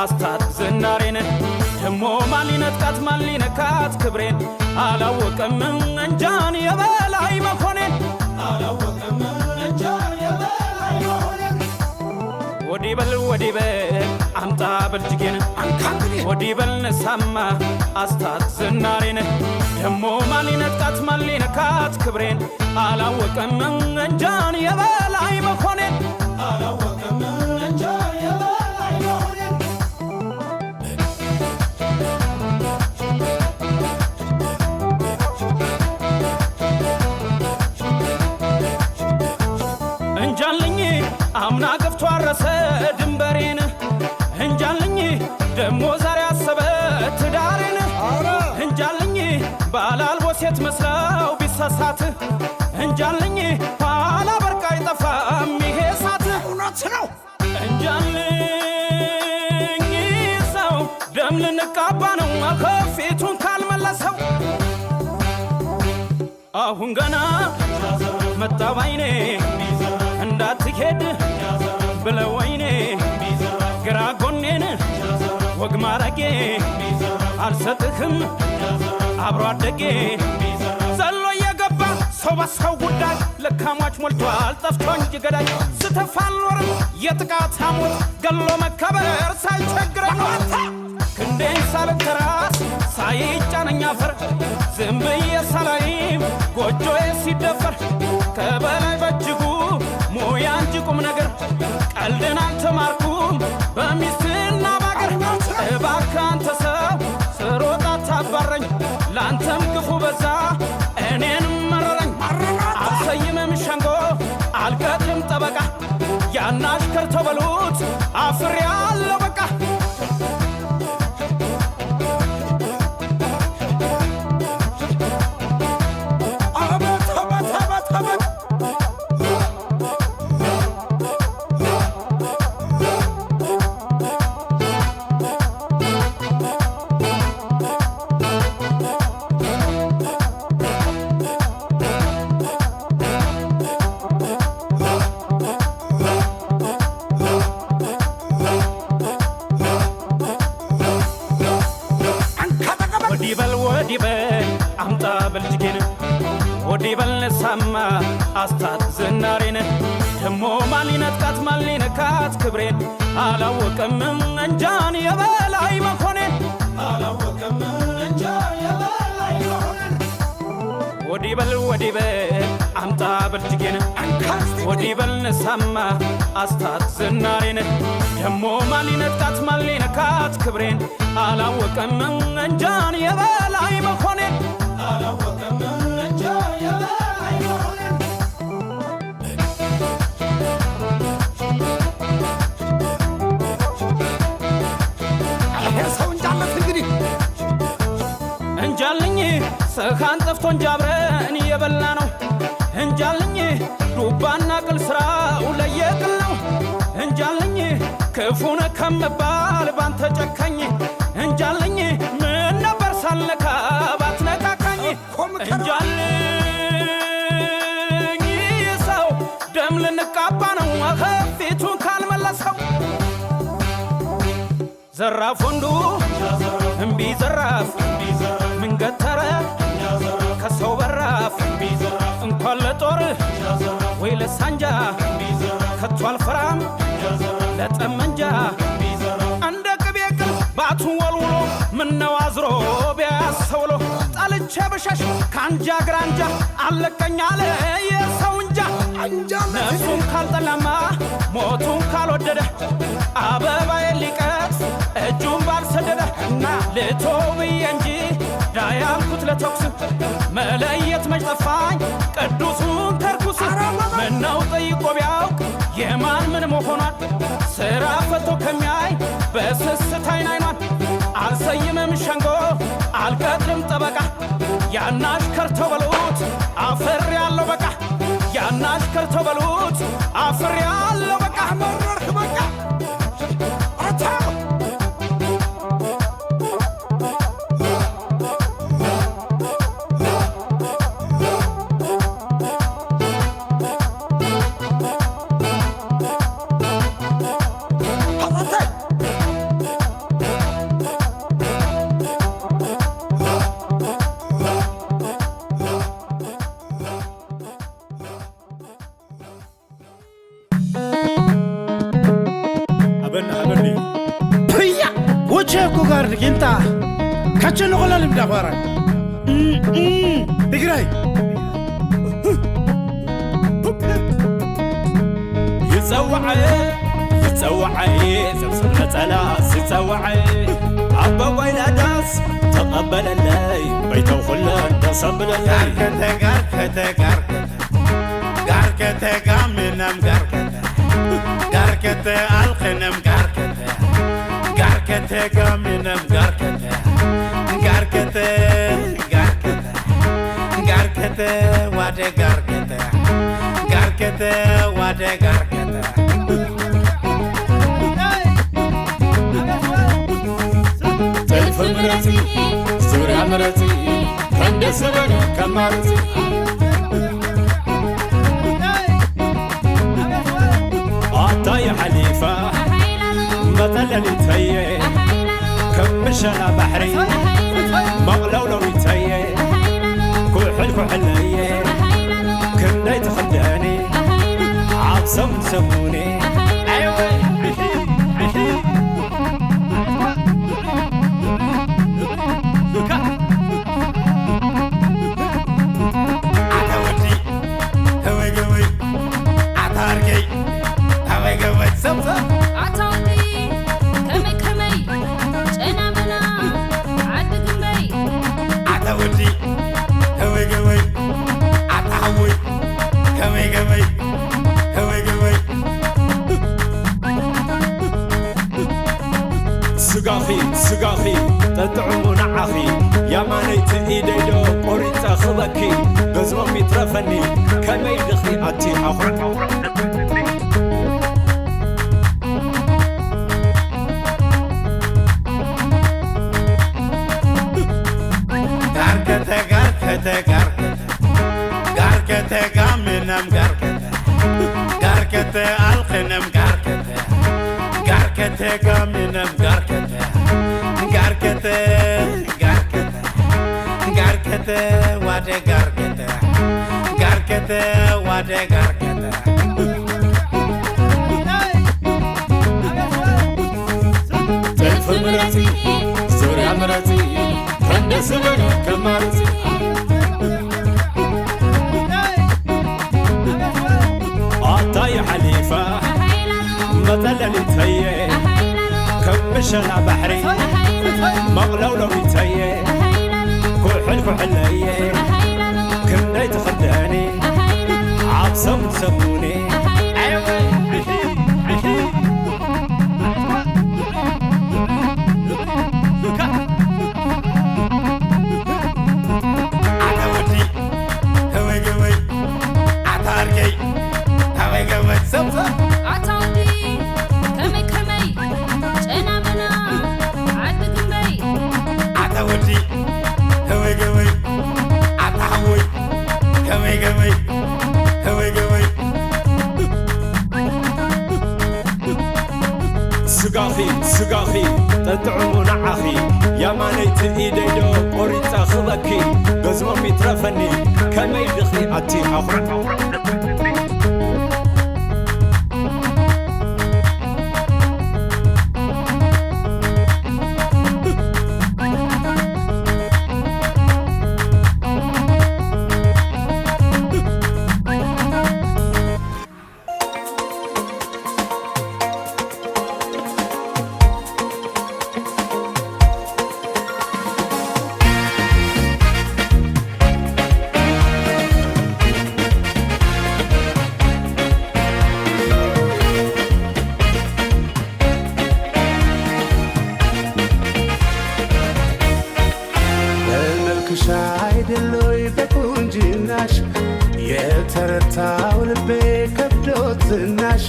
አስታት ዝናሬን ደሞ ማን ሊነጥቃት ማን ሊነካት ክብሬን አላወቀም እንጃን የበላይ መኮኔን አላወቀም እንጃን የበላይ መኮኔን ወዲ በል አምጣ በልጅጌን ወዲ በል ነሳማ አስታት ዝናሬን ደሞ ማን ሊነጥቃት ማን ሊነካት ክብሬን አላወቀም እንጃን የበላይ መኮኔን አላወቀም እንጃን የበላይ መኮኔን እንጃልኝ አምና ገፍቶ አረሰ ድንበሬን እንጃልኝ ደሞ ዛሬ አሰበ ትዳሬን እንጃልኝ ባላልቦ ሴት መስለው ቢሳሳት እንጃልኝ ኋላ በርቃ አይጠፋም ይሄ ሳት እውነት ነው እንጃልኝ ሰው ደም ልንቃባ ነው ከፊቱን ካልመለሰው አሁን ገና መጣ ባይኔ እንዳትሄድ ብለው ወይኔ ግራ ጎኔን ወግ ማረጌ አልሰጥህም አብሮ አደጌ ዘሎ የገባ ሰው በሰው ጉዳይ ለካሟች ሞልቷል ጠፍቶ እንጂ ገዳይ ስተፋ አልኖርም የጥቃት ሐሞት ገሎ መከበር ሳይቸግረኝ ክንዴን ሳልተራስ ሳይጫነኝ አፈር ዝም ብዬ ሳላይም ጎጆዬ ሲደፈር ከበላይ በእጅጉ ሙያ እንጂ ቁም ነገር ቀልድን አልተማርኩም በሚስትና ባገር እባክህ አንተ ሰው ስሮጥ አታባረኝ ላንተም ክፉ በዛ እኔንም መረረኝ አልሰይምም ሸንጎ አልቀጥልም ጠበቃ ያን አሽከር ተበሉት አፍሬያለሁ በቃ አምጣ በልጅጌን ወዲ በል ነሳማ አስታት ዝናሬን ደሞ ማን ሊነጥቃት ማን ሊነካት ክብሬን አላወቀም እንጃን የበላይ መኮኔን አላወቀም እንጃን የበላይ መኮኔን ወዲ በል አምጣ በልጅጌን ወዲ በል ነሳማ አስታት ዝናሬን ደሞ ማን ሊነጥቃት ማን ሊነካት ክብሬን አላወቀም እንጃን የበላይ መኮኔን አላወቀም እንጃን የበላይ መኮኔን ሰው እንጃለት እንግዲህ እንጃልኝ ሰኻን ጠፍቶ እንጃብረን የበላ ነው እንጃልኝ ዱባና ቅል ስራው ለየቅል ነው እንጃልኝ ክፉነ ከመባል ባንተ ጨካኝ እንጃልኝ ምን ነበር ሳልነካ ባትነካካኝ እንጃልኝ ሰው ደም ልንቃባ ነው ፊቱን ካልመለሰው ዘራፍ ወንዱ እምቢ ዘራፍ ምን ገተረ ከሰው በራፍ እንኳን ለጦር ወይ ለሳንጃ ከቶ አልፈራም ለጠመንጃ እንደ ቅቤ ቅል ባቱን ወልውሎ ምነው አዝሮ ቢያሰውሎ ጠልቼ ብሸሽ ከአንጃ ግራንጃ አለቀኝ አለ የሰው እንጃ ነፍሱን ካልጠላማ ሞቱን ካልወደደ አበባዬ ሊቀጥፍ እጁን ባልሰደደ ልተው ብዬ እንጂ ዳያልኩት ለተኩስ መለየት መች ጠፋኝ ቅዱሱን ከርኩስ ምነው ጠይቆ ቢያውቅ የማን ምን መሆኗን ስራ ፈቶ ከሚያይ በስስት አይን አይኗን አልሰይምም ሸንጎ አልቀጥልም ጠበቃ ያን አሽከር ተበሉት አፍሬያለሁ በቃ ያን አሽከር ተበሉት አፍሬያለሁ በቃ መረርክ በቃ كاتشن ولا لم دبارة تجري يتسوعي زبسب نتلاس يتسوعي عبا وين أداس تقبل اللي بيتو خلان تصبل اللي قاركته قامنم قاركته الخنم قاركته قامنم قاركته وادي قاركته وادي قاركته تلف مرتي سوريا مرتي كان دسبن كمارتي يا حليفة مثلا يتهيئ كم مشنا بحري مغلولو يتهيئ كل حلف حلية كنا يتخداني عبسم سموني سقاخي تطعمو نعاخي يا مانيت إيديدو قريت أخذكي بزمم يترفني كما يدخي أتي أخرق قاركته قامنم قاركته الخنم قاركته قامنم قاركته وادي قاركته وادي قاركته تلف مرتي سوريا مرتي كان دسبن كمارتي يا حليفة مثلا يتهيئ كم مشنا بحري مغلولو يتهيئ كل حلف حلية كنا يتخداني عبسم سموني سقاخي تطعمو نعاخي يا مانيت إيديدو قريت أخذكي بزمم يترفني كما يدخي أتي أخرق የተረታው ልቤ ከብዶት ዝናሽ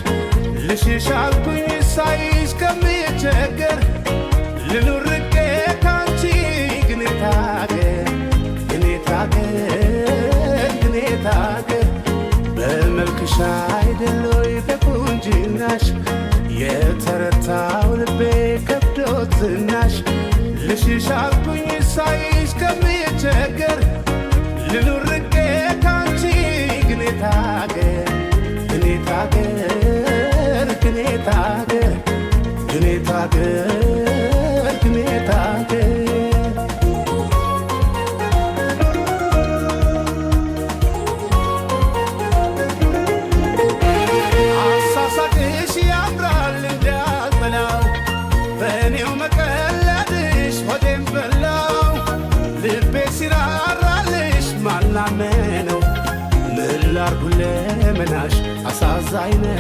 ልሽሽ አልኩኝ ሳይሽ ከምቸገር ልኑር ርቄ ካንቺ ግን ታገር በመልክሽ አይደሎይ በቁንጅናሽ የተረታው ልቤ ከብዶት ዝናሽ ልሽሽ አልኩኝ ሳይሽ ከምቸገር ልኑር ርቄ ካንቺ ግን ታገር ማላመነው ምን ላርጉ ለመናሽ አሳዛኝ ነው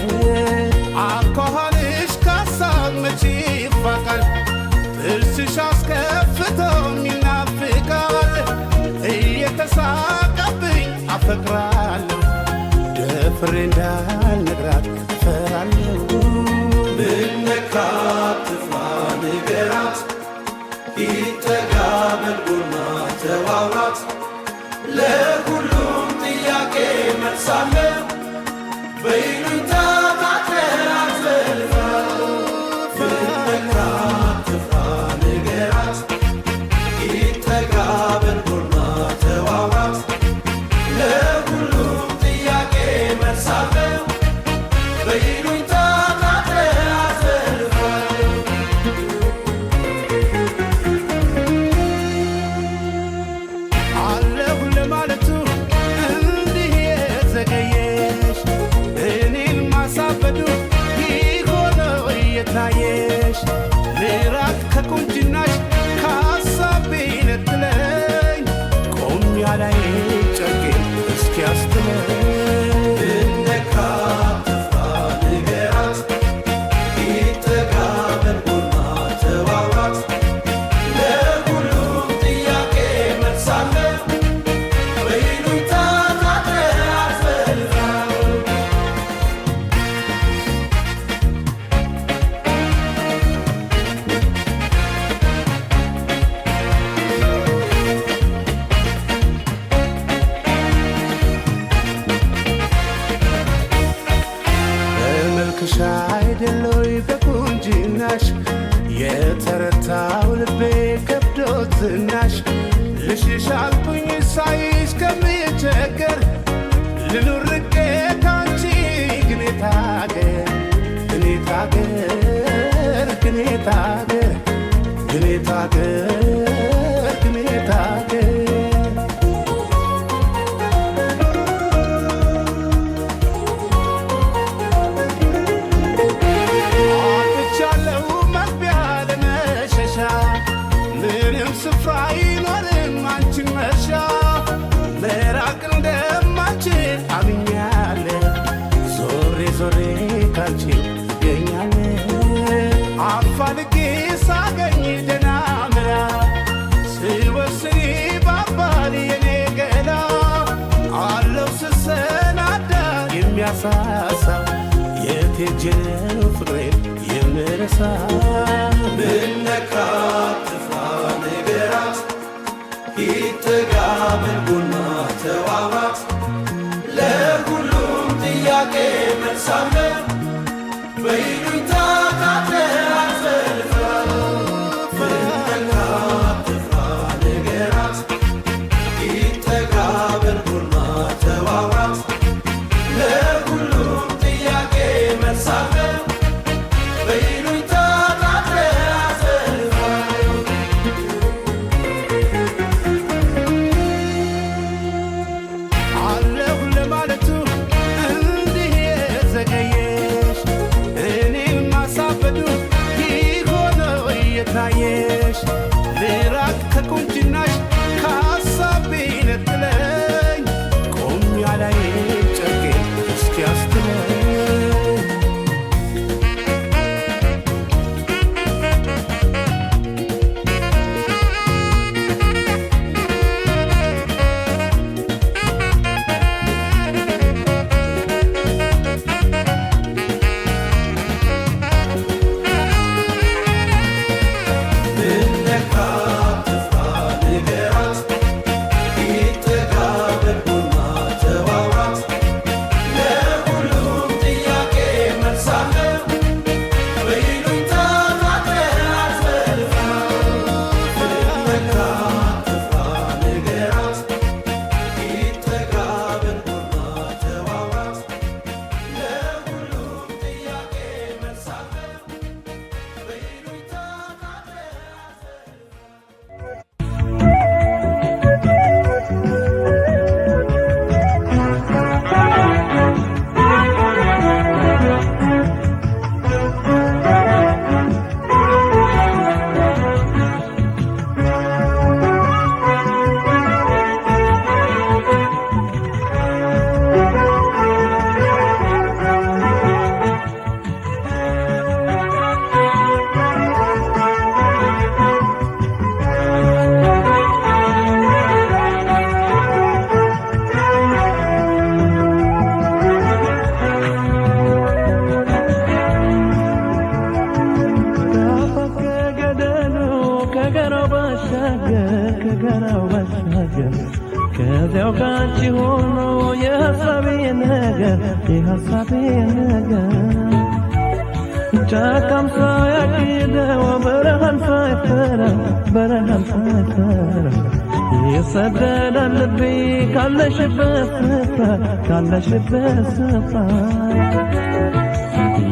አኳኋንሽ ካሳብ መቼ ይፋቃል ጥርስሽ አስከፍቶም ይናፍቃል እየተሳቀብኝ አፈቅራለሁ ደፍሬ እንዳልነግራት እፈራለሁ ብነካት ትፍራ ንገራት ይጠጋ በልጎና ተዋውራት ለሁሉም ጥያቄ መልሳለ በይሉኝታ ማተራት ፈልፋ ብነካት ትፍራ ንገራት ይጠጋ በልጎና ተዋውራት ለሁሉም ጥያቄ መልሳለ በይሉኝታ ማተራት ፈልፋ አለሁ ለማለቱ እንዲህ የዘገየሽ እኔን ማሳበዱ ይሆነው እየታየሽ ልራቅ ከቁንጅናሽ ከሀሳቤ ነጥለኝ ቆም ያላይ ጨርቄን እስኪያስትለኝ ብነካት ትፍራ ንገራት ይጠጋ በልጎና ተዋውራት ለሁሉም ጥያቄ መልሳለ በይሉኝታ ማተራት ፈልፋ በመልክሽ አይደሎይ በቁንጅናሽ የተረታው ልቤ ከብዶት ዝናሽ ልሽሽ አልኩኝ ሳይሽ ከምቸገር ልኑር ርቄ ካንቺ ግን የታገር ግን የታገር ግን የታገር ግን የታገር ግን የታገር አጥቻለሁ መግቢያ ለመሸሻ ምንም ስፍራ አይኖርም አንቺን መርሻ መራቅ እንደማልችል አምኛለሁ ዞሬ ዞሬ ካንቺ እገኛለሁ አፋልጌ ሳገኝ ደህና ምራ ስወስኒ ባባል የኔ ገላ አለው ስሰናዳ የሚያሳሳ የት ሄጄ ነው ፍቅሬን የምረሳ ብነካት ትፍራ ንገራት ይጠጋ በልጎና ተዋውራት ለሁሉም ጥያቄ መልሳለ በይሉኝታ ማተራት ፈልፋ ብነካት ትፍራ ንገራት ይጠጋ በልጎና ተዋውራት ለሁሉም ጥያቄ መልሳለ በይሉኝታ ማተራት ፈልፋ አለሁ ለማለቱ እንዲህ የዘገየ ከዚያው ካንቺ ሆኖ የሐሳቤ ነገር ጫካም ሳያግደው በረሃን ሳይፈራ ይሰደዳል ልቤ ካለሽበት ስፍራ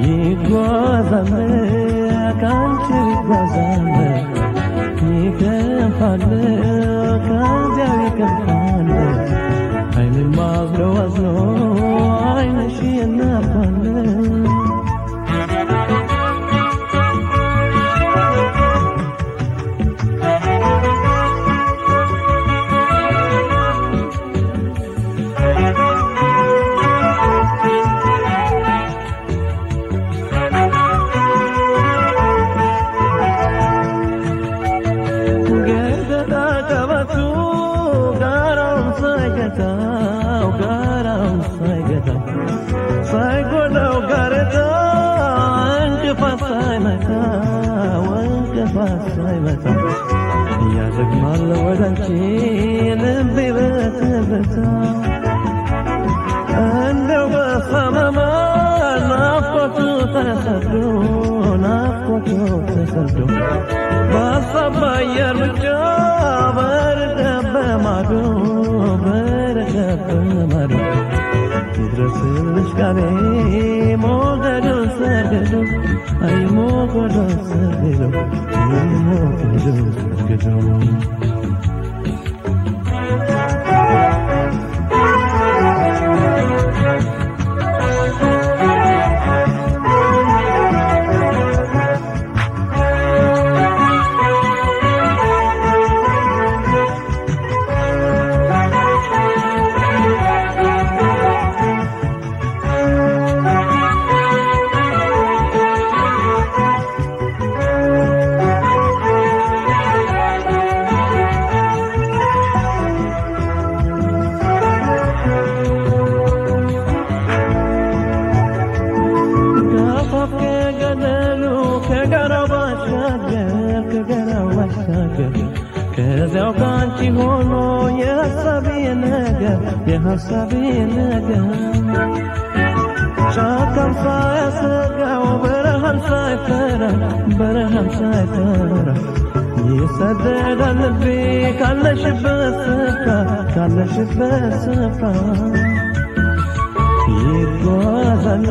ይጓዛል ካንቺ ይጓዛል ይከፋል ከዚያው ይከፋል ዓይኔም አዝሎ ዓይንሽ ይናፋል ሳይጎዳው ጋሬታ እንቅፋት ሳይመታ ያዘግማል ወዳንቺ ልቤ በትዝታ እንደው በሰመማ ናፍቆቱ ተሰዶ በሀሳብ በአየር ብቻ በርቀት በማዶ ይድረስልሽ ቃሌ ሞገዱን ሰግዶ አይ ሞገዱን ሰግዶ ከዚያው ካንቺ ሆኖ የሐሳቤ ነገር ጫካም ሳያሰጋው በረሃም ሳይፈራ ይሰደዳል ልቤ ካለሽበት ስፍራ ይጓዛል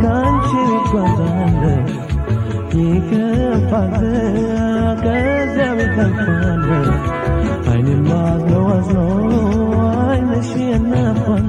ካንቺ ይጓዛል ይከፋል ከዚያው ይከፋል ዓይኔም አዝሎ ዓይንሽ ይናፋል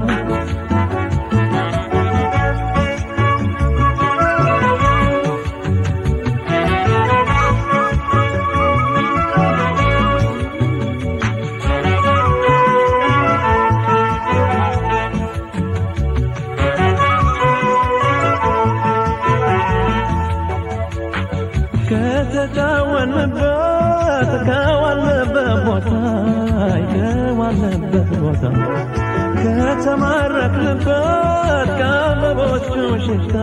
ከዋልንበት ቦታ ከተማረክንበት ከአበቦቹ ሽታ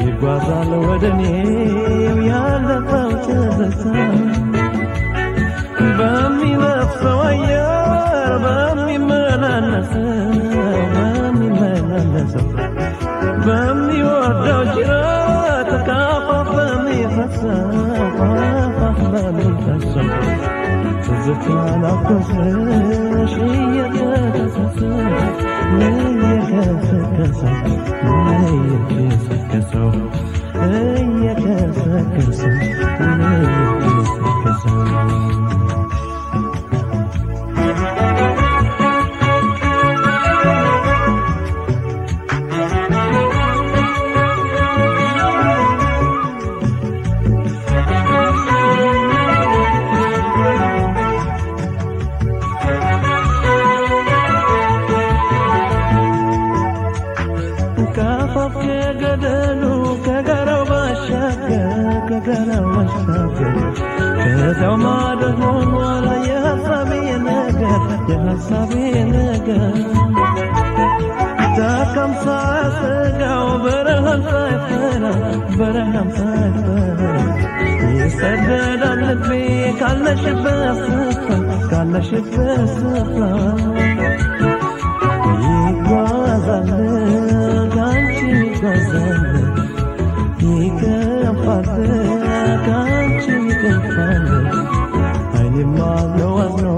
ይጓዛል ወደኔው ያለፈው ትዝታ በሚነፍሰው አየር በሚመላለሰው በሚወርደው ጅረት ከአፋፍ በሚፈሰው ትዝታ ናፍቆትሽ ከዚያው ማዶ ሆኗል የሐሳቤ ነገር ጫካም ሳያሰጋው በረሃም ሳይፈራ ይሰደዳል ልቤ ካለሽበት ካለሽበት ስፍራ ይጓዛል ካንቺ ይጓዛል ይከፋል ካንቺ ይከፋል አይኔማ ነው አዝኖ